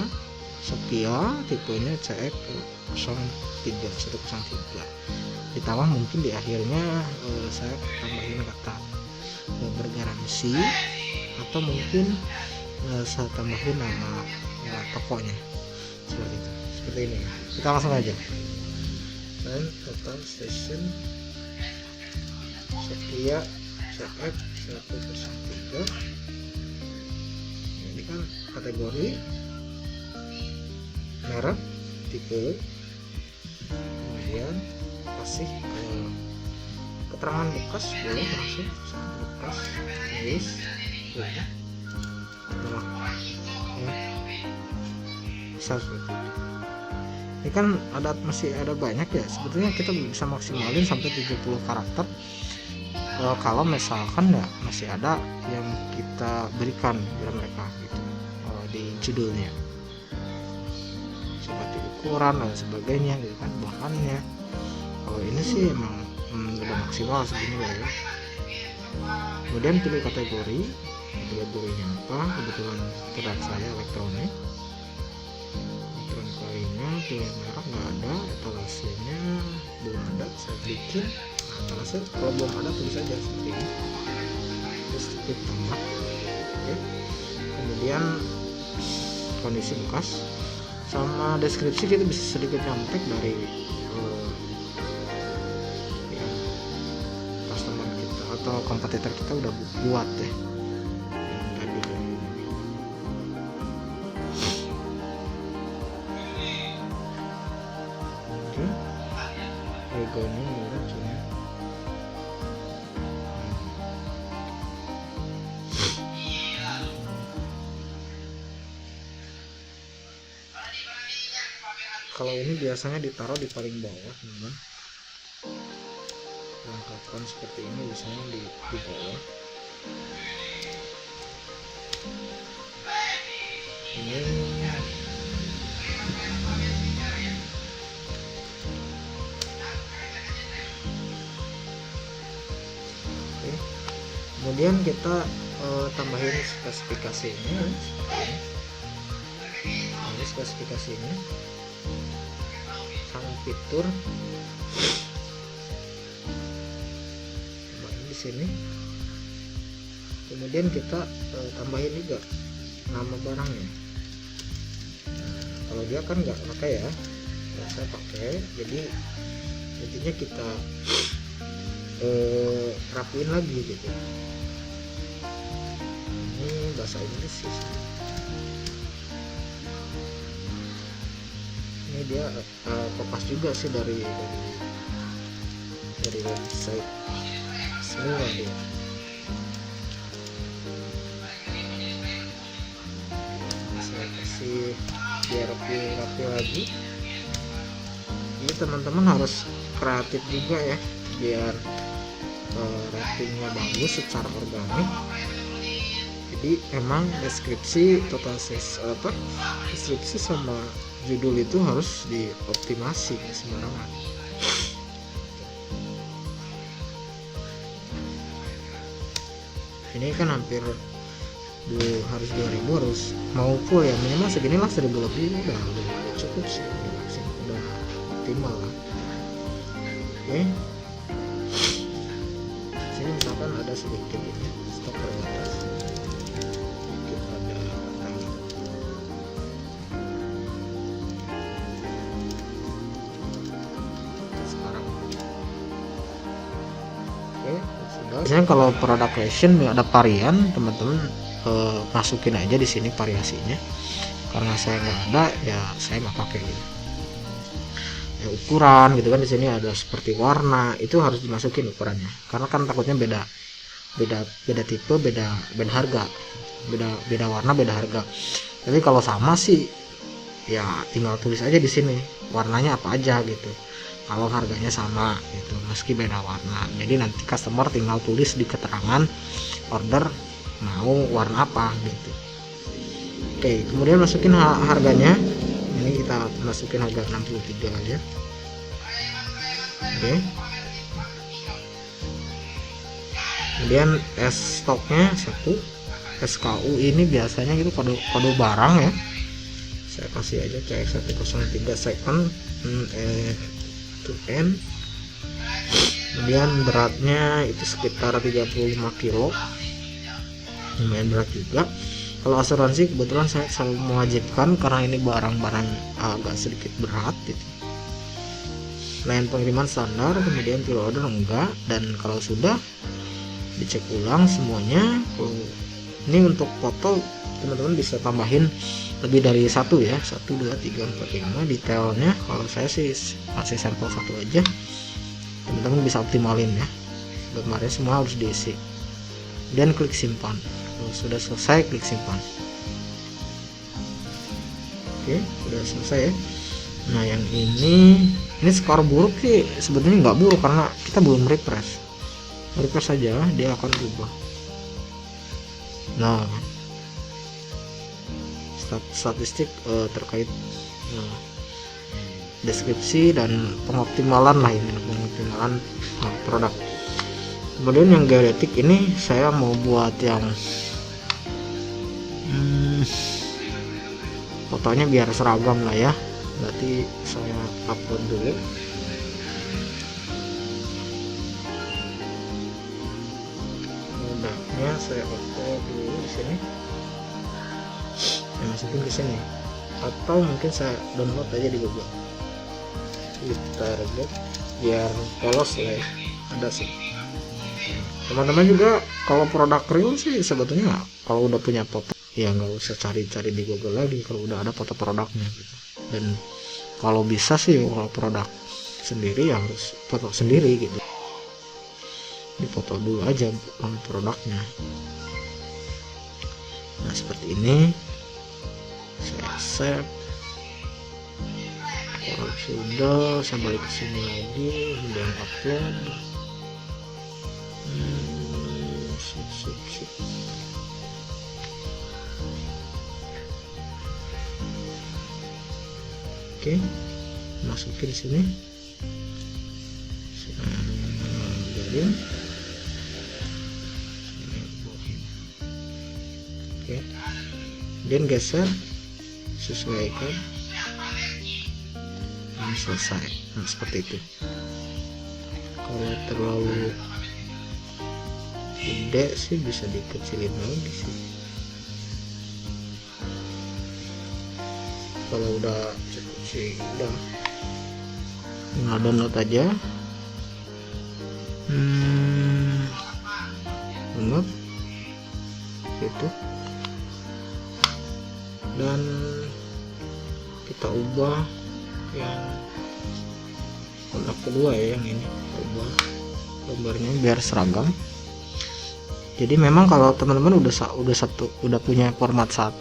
Sophia, tipenya CX103. Ditambah mungkin di akhirnya saya tambahin kata bergaransi, atau mungkin saya tambahin nama tokonya seperti ini. Kita langsung aja. Dan total station Sophia CX103. Ini kan kategori, merek, tipe, kemudian kasih keterangan bekas, boleh langsung bekas, tulis bisa seperti itu. Ini kan masih ada banyak ya, sebetulnya kita bisa maksimalin sampai 70 karakter kalau misalkan ya masih ada yang kita berikan kepada mereka gitu di judulnya, seperti ukuran dan sebagainya gitu kan, bahannya. Kalau ini sih emang udah maksimal segini lah ya. Kemudian pilih kategorinya apa, kebetulan produk saya elektronik lainnya, pilih merek nggak ada, etalasenya belum ada, saya bikin etalase. Kalau belum ada tulis saja seperti ini, terus klik tambah. Oke. Kemudian kondisi bekas sama deskripsi kita bisa sedikit nyontek dari customer kita atau kompetitor kita udah buat ya yang tadi. Oke, logonya mirip cuma kalau ini biasanya ditaruh di paling bawah teman. Lengkapan seperti ini biasanya di bawah. Ini oke. Kemudian kita tambahin spesifikasinya. Ini spesifikasinya, fitur tambahin di sini. Kemudian kita tambahin juga nama barangnya. Kalau dia kan nggak pakai ya, saya pakai. Jadi intinya kita rapiin lagi gitu. Ini bahasa Inggris sih. Ini dia kopas juga sih dari website semua dia. Saya kasih biar rapi lagi. Ini teman-teman harus kreatif juga ya, biar ratingnya bagus secara organik. Jadi emang deskripsi deskripsi sama judul itu harus dioptimasi sembarangan. Ini kan hampir harus 2000, harus mau full ya, minimal segini lah, 1000 lebih udah cukup sih, udah optimal lah. Oke, sini misalkan ada sedikit ini stok terbatas, sedikit ada petang. Sekarang oke sudah. Biasanya kalau produk fashion ada varian, teman-teman masukin aja di sini variasinya. Karena saya nggak ada, ya saya nggak pakai gitu. Ya, ukuran gitu kan, di sini ada seperti warna, itu harus dimasukin ukurannya. Karena kan takutnya beda tipe, beda harga, beda warna, beda harga. Tapi kalau sama sih, ya tinggal tulis aja di sini warnanya apa aja gitu. Kalau harganya sama gitu, meski beda warna. Jadi nanti customer tinggal tulis di keterangan order mau warna apa gitu. Oke, kemudian masukin harganya. Ini kita masukin harga 63 aja. Oke. Kemudian stoknya 1. SKU ini biasanya gitu kode barang ya. Saya kasih aja CX103 second to N. Kemudian beratnya itu sekitar 35 kilo, lumayan berat juga. Kalau asuransi kebetulan saya selalu mewajibkan karena ini barang-barang agak sedikit berat gitu. Layanan pengiriman standar, kemudian preorder enggak, dan kalau sudah dicek ulang semuanya. Kalau ini untuk foto teman-teman bisa tambahin lebih dari 1 ya, 1 2 3 4 5 detailnya. Kalau saya sih masih sampel 1 aja, teman-teman bisa optimalin ya. Kemarin semua harus diisi dan klik simpan. Kalau sudah selesai klik simpan. Oke, sudah selesai ya. Nah yang ini skor buruk sih sebetulnya nggak buruk karena kita belum refresh saja dia akan berubah. Nah statistik terkait deskripsi dan pengoptimalan lah ini, pengoptimalan produk. Kemudian yang geodetik ini saya mau buat yang fotonya biar seragam lah ya. Berarti saya upload dulu. Mudahnya saya upload dulu di sini. Saya masukin ke sini. Atau mungkin saya download aja di Google. Kita lihat biar polos lah ya. Ada sih. Teman-teman juga kalau produk real sih sebetulnya kalau udah punya foto ya nggak usah cari-cari di Google lagi kalau udah ada foto produknya gitu. Dan kalau bisa sih kalau produk sendiri ya harus foto sendiri gitu, difoto dulu aja produknya. Nah seperti ini saya save. Kalau sudah saya balik ke sini lagi, kemudian upload. Oke, masukin sini. Jadi oke, kemudian geser, sesuaikan, dan selesai. Nah seperti itu. Kalau terlalu gede sih bisa dikecilin lagi sih. Kalau udah cukup sih udah tinggal download aja. Download itu dan kita ubah yang warna kedua ya, yang ini kita ubah gambarnya biar seragam. Jadi memang kalau teman-teman udah punya format 1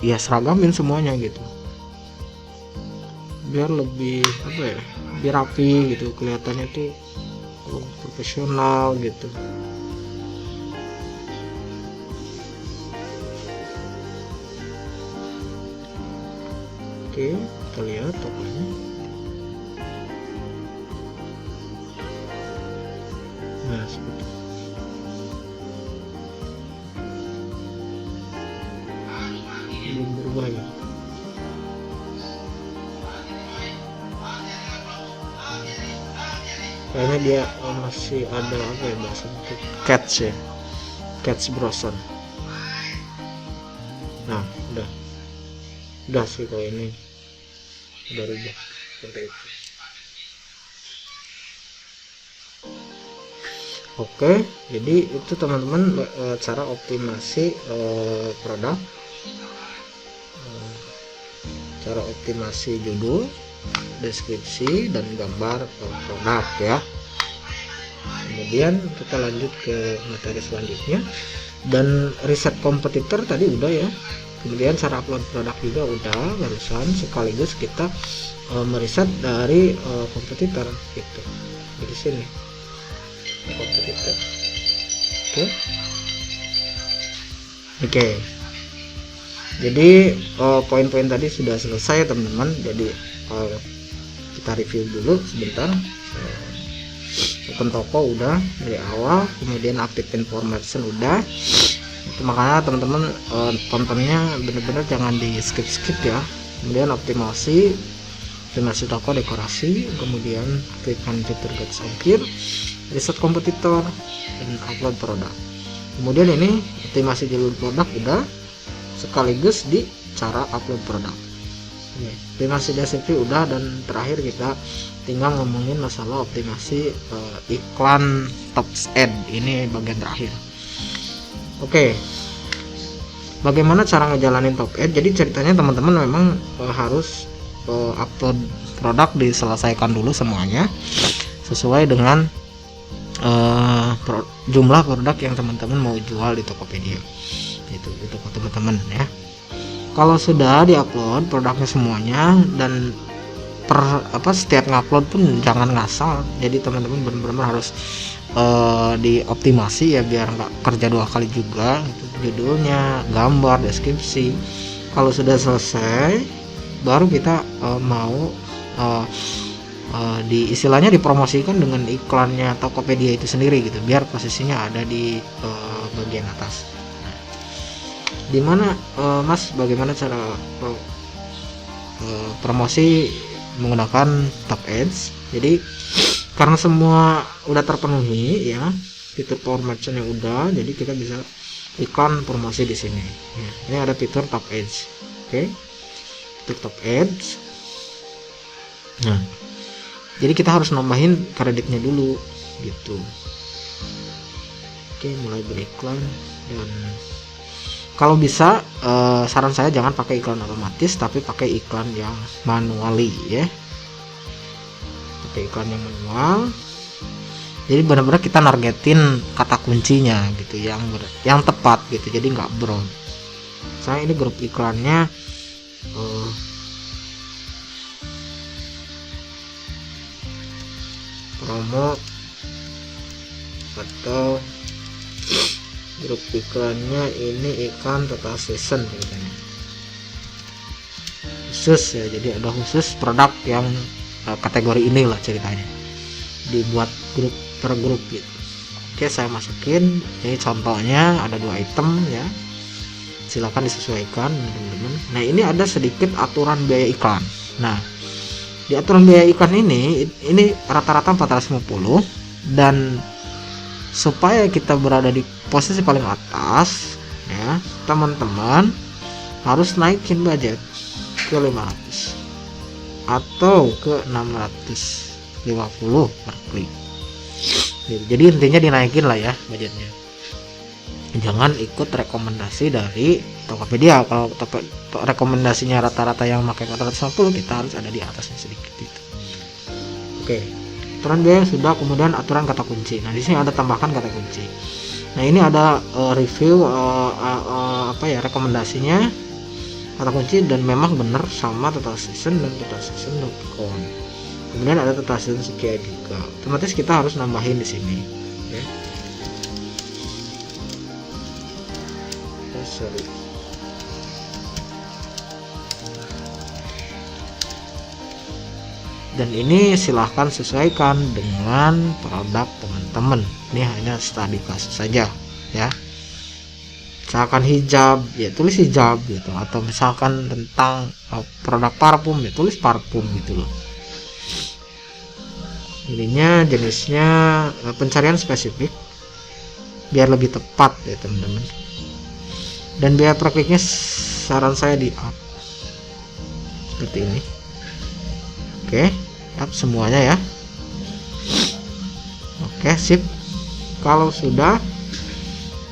ya seragamin semuanya gitu. Biar lebih apa ya? Biar rapi gitu, kelihatannya tuh profesional gitu. Oke, kita lihat tokonya. Nah, seperti itu. Belum berubah ya. kayaknya dia masih ada apa ya bahasanya, catch ya, catch browser. Nah udah sih kalau ini udah rubah seperti itu. Oke, jadi itu teman-teman cara optimasi produk, cara optimasi judul, deskripsi, dan gambar produk ya. Kemudian kita lanjut ke materi selanjutnya, dan riset kompetitor tadi udah ya. Kemudian cara upload produk juga udah barusan, sekaligus kita meriset dari kompetitor gitu di sini, kompetitor. Oke. Jadi poin-poin tadi sudah selesai teman-teman. Jadi kita review dulu sebentar. Open toko udah dari awal, kemudian update information udah. Itu makanya teman-teman tontonnya bener-bener jangan di skip ya. Kemudian optimasi toko, dekorasi, kemudian klikkan fitur get ongkir, riset kompetitor, dan upload produk. Kemudian ini optimasi jalur produk udah, sekaligus di cara upload produk. Optimasi deskripsi udah, dan terakhir kita tinggal ngomongin masalah optimasi iklan top ad. Ini bagian terakhir. Oke, bagaimana cara ngejalanin top ad? Jadi ceritanya teman-teman memang harus upload produk diselesaikan dulu semuanya sesuai dengan jumlah produk yang teman-teman mau jual di Tokopedia. Itu toko teman-teman ya. Kalau sudah diupload produknya semuanya, dan setiap ngupload pun jangan ngasal. Jadi teman-teman benar-benar harus dioptimasi ya, biar nggak kerja dua kali juga gitu. Judulnya, gambar, deskripsi. Kalau sudah selesai, baru kita mau istilahnya dipromosikan dengan iklannya Tokopedia itu sendiri gitu, biar posisinya ada di bagian atas. Dimana Mas, bagaimana cara promosi menggunakan top ads? Jadi karena semua udah terpenuhi ya, fitur power merchant yang udah, jadi kita bisa iklan promosi di sini ya. Ini ada fitur top ads. Oke, fitur top ads. Nah, jadi kita harus nambahin kreditnya dulu gitu. Oke, mulai beriklan. Dan kalau bisa saran saya jangan pakai iklan otomatis, tapi pakai iklan yang manually ya. Pakai iklan yang manual. Jadi benar-benar kita nargetin kata kuncinya gitu, yang tepat gitu. Jadi nggak broad. Saya ini grup iklannya promo, atau grup iklannya ini iklan total season ceritanya khusus ya. Jadi ada khusus produk yang kategori ini lah ceritanya, dibuat grup per grup gitu. Oke, saya masukin. Ini contohnya ada 2 item ya, silakan disesuaikan teman-teman. Nah, ini ada sedikit aturan biaya iklan. Nah, di aturan biaya iklan ini rata-rata 450, dan supaya kita berada di posisi paling atas ya, teman-teman harus naikin budget ke 500 atau ke 650 per klik. Jadi intinya dinaikin lah ya budgetnya. Jangan ikut rekomendasi dari Tokopedia. Kalau rekomendasinya rata-rata yang pakai 450, kita harus ada di atasnya sedikit itu. Oke, aturan biaya sudah. Kemudian aturan kata kunci. Nah, di sini ada tambahkan kata kunci. Nah, ini ada review rekomendasinya kata kunci, dan memang benar sama total season dan totalseason.com. Kemudian ada total season sekian juga. Otomatis kita harus nambahin di sini ya. Sorry. Dan ini silahkan sesuaikan dengan produk teman-teman. Ini hanya studi kasus saja ya. Misalkan hijab ya tulis hijab gitu, atau misalkan tentang produk parfum ya tulis parfum gitu loh. ininya jenisnya pencarian spesifik biar lebih tepat ya teman-teman. Dan biaya per kliknya saran saya di up seperti ini. Oke, up semuanya ya. Oke, sip. Kalau sudah,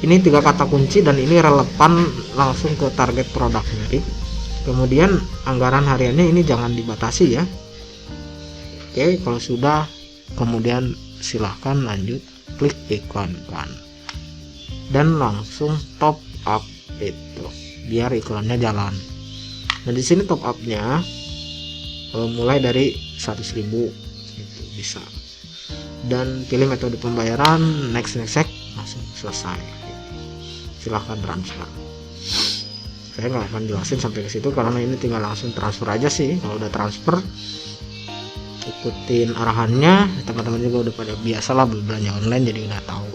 ini 3 kata kunci dan ini relevan langsung ke target produknya. Kemudian anggaran hariannya ini jangan dibatasi ya. Oke, kalau sudah, kemudian silahkan lanjut klik iklan kan dan langsung top up itu biar iklannya jalan. Nah di sini top upnya mulai dari 100.000 itu bisa, dan pilih metode pembayaran next langsung selesai. Silahkan transfer. Saya nggak akan jelasin sampai ke situ karena ini tinggal langsung transfer aja sih. Kalau udah transfer, ikutin arahannya. Teman-teman juga udah pada biasa lah belanja online, jadi udah tahu.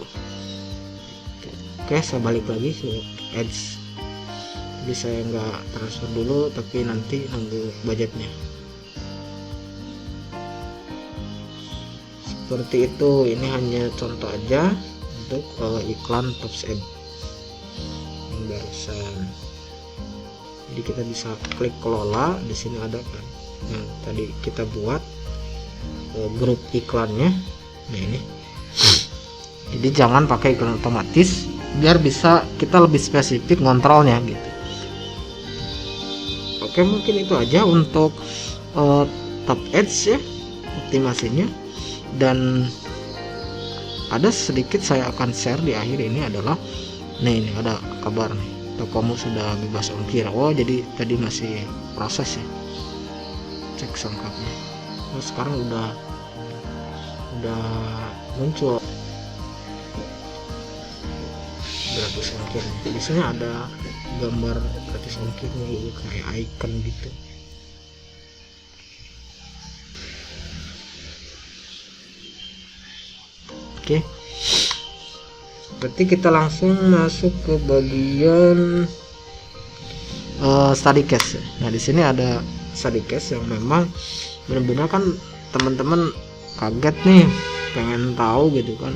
Oke, saya balik lagi ke ads. Jadi saya nggak transfer dulu, tapi nanti nunggu budgetnya. Seperti itu. Ini hanya contoh aja untuk iklan Tops Ad yang barusan. Jadi kita bisa klik kelola. Di sini ada kan yang tadi kita buat grup iklannya. Nah ini. Jadi jangan pakai iklan otomatis biar bisa kita lebih spesifik ngontrolnya gitu. Oke, mungkin itu aja untuk top ads ya, optimasinya. Dan ada sedikit saya akan share di akhir ini adalah ini ada kabar nih, Tokomu sudah bebas ongkir. Oh, jadi tadi masih proses ya, cek selengkapnya. Nah, sekarang udah muncul gratis ongkirnya. Di sini ada gambar gratis ongkirnya gitu, kayak icon gitu. Oke, berarti kita langsung masuk ke bagian study case. Nah di sini ada study case yang memang benar-benar kan teman-teman kaget nih, pengen tahu gitu kan,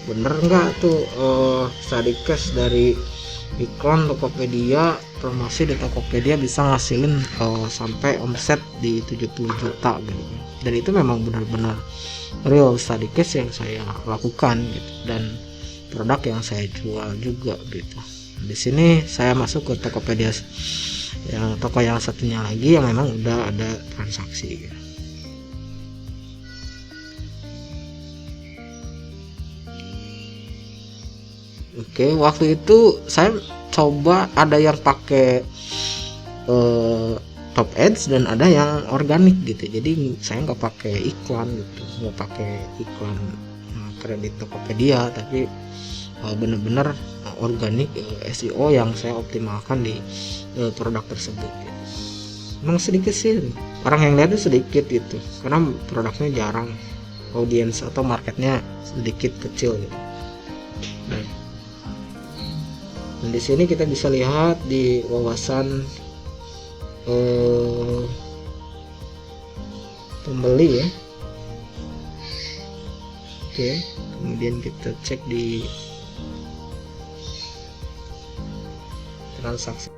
bener nggak tuh study case dari iklan Tokopedia, promosi di Tokopedia bisa ngasilin sampai omset di 70 juta gitu. Dan itu memang benar-benar real study case yang saya lakukan gitu, dan produk yang saya jual juga gitu. Di sini saya masuk ke Tokopedia yang toko yang satunya lagi yang memang udah ada transaksi gitu. Oke, waktu itu saya coba ada yang pakai top ads dan ada yang organik gitu. Jadi saya nggak pakai iklan gitu, nggak pakai iklan kredit Tokopedia, tapi bener-bener organik SEO yang saya optimalkan di produk tersebut gitu. Memang sedikit sih orang yang lihat itu sedikit gitu, karena produknya jarang, audiens atau marketnya sedikit kecil gitu. Nah, dan di sini kita bisa lihat di wawasan pembeli ya. Oke, kemudian kita cek di transaksi.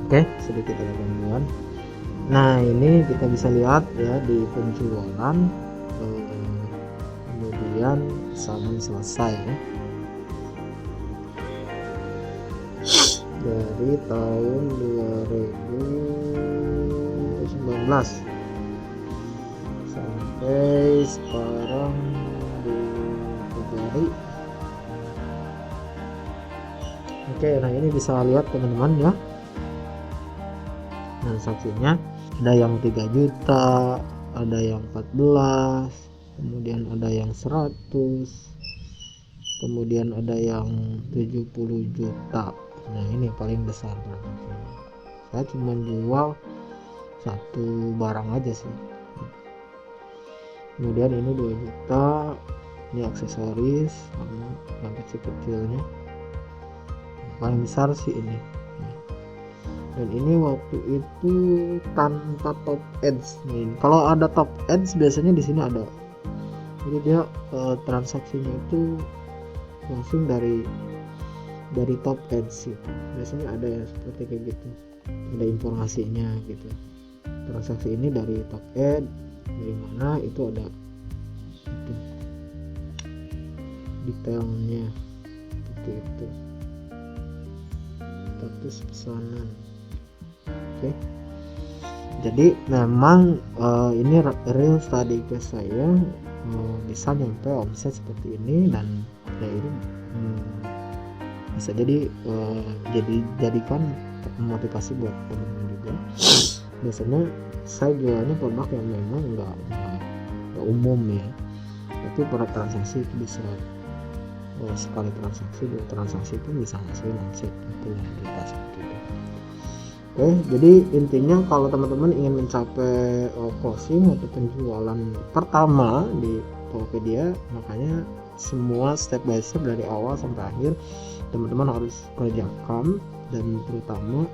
Oke, sedikit ada gangguan. Nah ini kita bisa lihat ya di penjualan, kemudian pesanan selesai ya, dari tahun 2019 sampai sekarang di Februari. Oke, nah ini bisa lihat teman-teman ya transaksinya, ada yang 3 juta, ada yang 14, kemudian ada yang 100, kemudian ada yang 70 juta. Nah ini paling besar transaksinya. Saya cuma jual satu barang aja sih. Kemudian ini 2 juta, ini aksesoris sama yang kecil-kecilnya. Paling besar sih ini. Dan ini waktu itu tanpa top ads nih. Kalau ada top ads biasanya di sini ada. Jadi dia transaksinya itu langsung dari top ads gitu. Biasanya ada ya seperti kayak gitu. Ada informasinya gitu. Transaksi ini dari top ad, dari mana itu ada itu detailnya seperti itu. Status pesanan. Oke. Jadi memang ini real study case saya bisa nyampe omset seperti ini, dan ya ini bisa jadikan motivasi buat teman-teman juga. Biasanya saya jualnya produk yang memang nggak umum ya, tapi produk transaksi itu bisa sekali transaksi, 2 transaksi pun bisa ngasilin omset itu yang kita seperti itu. Oke, jadi intinya kalau teman-teman ingin mencapai closing atau penjualan pertama di Tokopedia, makanya semua step by step dari awal sampai akhir teman-teman harus kerjakan, dan terutama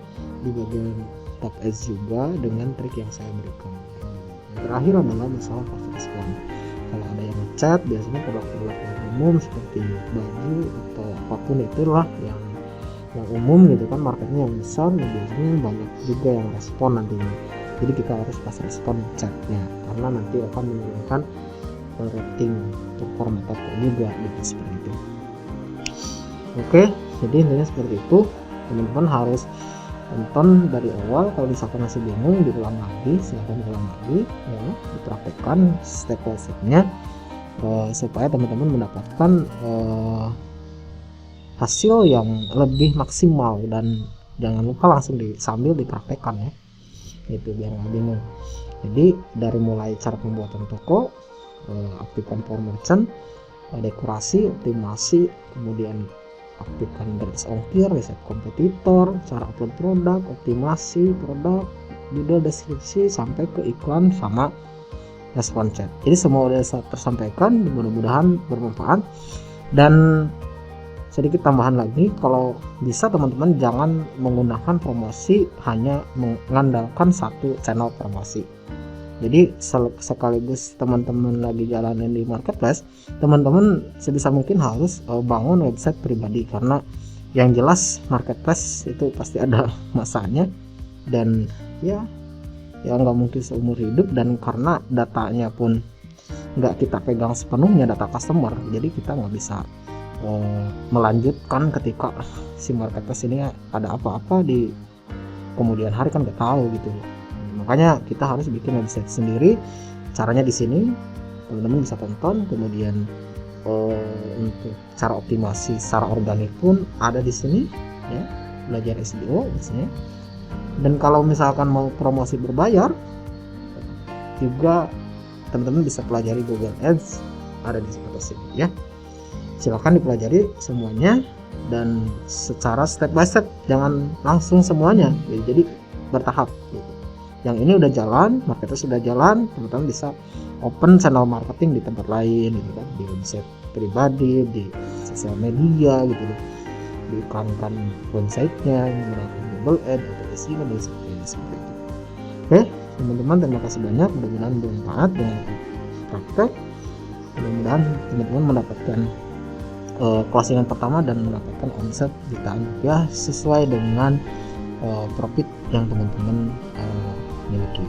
di bagian top ads juga dengan trik yang saya berikan. Yang terakhir adalah masalah fast respon. Kalau ada yang ngechat, biasanya produk-produk yang umum seperti baju atau apapun itulah yang umum gitu kan, marketnya yang besar, biasanya banyak juga yang respon nantinya. Jadi kita harus pas respon chatnya, karena nanti akan menurunkan rating performa toko juga gitu, seperti itu. Oke, jadi intinya seperti itu. Teman-teman harus tonton dari awal. Kalau misalkan masih bingung, diulang lagi, silahkan diulang lagi ya, dipraktekkan step by stepnya supaya teman-teman mendapatkan hasil yang lebih maksimal, dan jangan lupa langsung sambil dipraktekkan ya, itu biar nggak bingung. Jadi dari mulai cara pembuatan toko, aktifkan power merchant, dekorasi, optimasi, kemudian aktifkan gratis ongkir, riset kompetitor, cara upload produk, optimasi produk, judul, deskripsi, sampai ke iklan sama respon chat. Jadi semua udah tersampaikan, mudah-mudahan bermanfaat. Dan sedikit tambahan lagi, kalau bisa teman-teman jangan menggunakan promosi hanya mengandalkan satu channel promosi. Jadi sekaligus teman-teman lagi jalanin di marketplace, teman-teman sebisa mungkin harus bangun website pribadi, karena yang jelas marketplace itu pasti ada masanya, dan ya nggak mungkin seumur hidup, dan karena datanya pun nggak kita pegang sepenuhnya, data customer, jadi kita nggak bisa melanjutkan ketika si marketplace ini ada apa-apa di kemudian hari, kan nggak tahu gitu. Makanya kita harus bikin website sendiri. Caranya di sini teman-teman bisa tonton. Kemudian untuk cara optimasi secara organik pun ada di sini ya, belajar SEO misalnya. Dan kalau misalkan mau promosi berbayar juga teman-teman bisa pelajari Google Ads, ada di atas sini ya. Silakan dipelajari semuanya dan secara step by step, jangan langsung semuanya gitu. Jadi bertahap gitu. Yang ini udah jalan, marketnya sudah jalan, teman-teman bisa open channel marketing di tempat lain gitu kan, di website pribadi, di sosial media gitu, diiklankan websitenya menggunakan Google Ads atau SEO dan sebagainya seperti itu. Oke, teman-teman, terima kasih banyak, mudah-mudahan bermanfaat dengan praktek. Mudah-mudahan teman-teman mendapatkan closingan pertama dan mendapatkan omset jutaan rupiah sesuai dengan profit yang teman-teman miliki.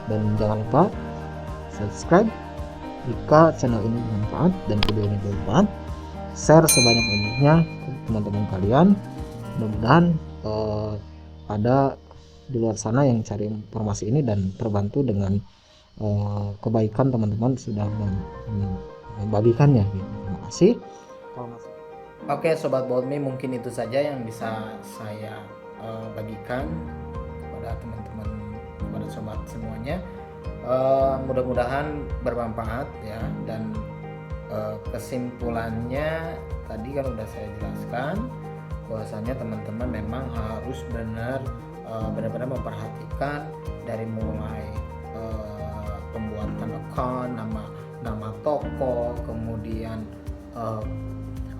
Dan jangan lupa subscribe jika channel ini bermanfaat dan video ini bermanfaat, share sebanyak-banyaknya ke teman-teman kalian. Mudah-mudahan ada di luar sana yang cari informasi ini dan terbantu dengan kebaikan teman-teman sudah membagikannya gitu. Terima kasih. Oke Sobat Boldme, mungkin itu saja yang bisa saya bagikan kepada teman-teman, kepada sobat semuanya. Mudah-mudahan bermanfaat ya, dan kesimpulannya tadi kan udah saya jelaskan bahwasanya teman-teman memang harus benar-benar memperhatikan dari mulai pembuatan account, nama toko, kemudian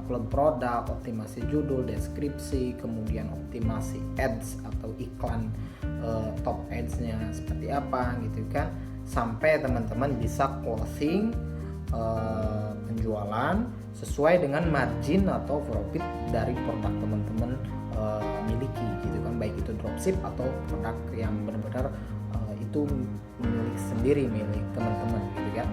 upload produk, optimasi judul, deskripsi, kemudian optimasi ads atau iklan top ads-nya seperti apa gitu kan, sampai teman-teman bisa closing penjualan sesuai dengan margin atau profit dari produk teman-teman miliki gitu kan, baik itu dropship atau produk yang benar-benar itu milik teman-teman gitu kan.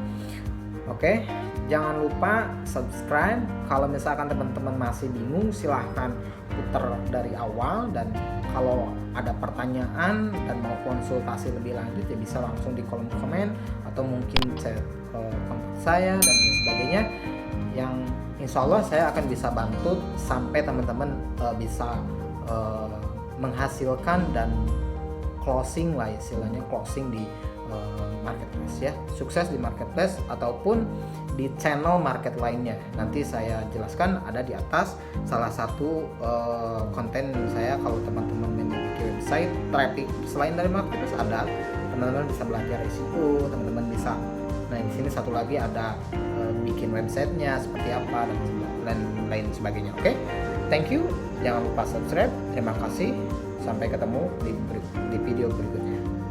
Oke, jangan lupa subscribe. Kalau misalkan teman-teman masih bingung, silahkan putar dari awal, dan kalau ada pertanyaan dan mau konsultasi lebih lanjut ya bisa langsung di kolom komen atau mungkin chat kontak saya dan lain sebagainya, yang insya Allah saya akan bisa bantu sampai teman-teman bisa menghasilkan dan closing lah, istilahnya closing di marketplace ya, sukses di marketplace ataupun di channel market lainnya. Nanti saya jelaskan ada di atas salah satu konten saya. Kalau teman-teman memiliki website traffic selain dari marketplace, ada teman-teman bisa belajar SEO, teman-teman bisa. Nah di sini satu lagi ada bikin websitenya seperti apa dan lain sebagainya. Oke, thank you. Jangan lupa subscribe. Terima kasih. Sampai ketemu di video berikutnya.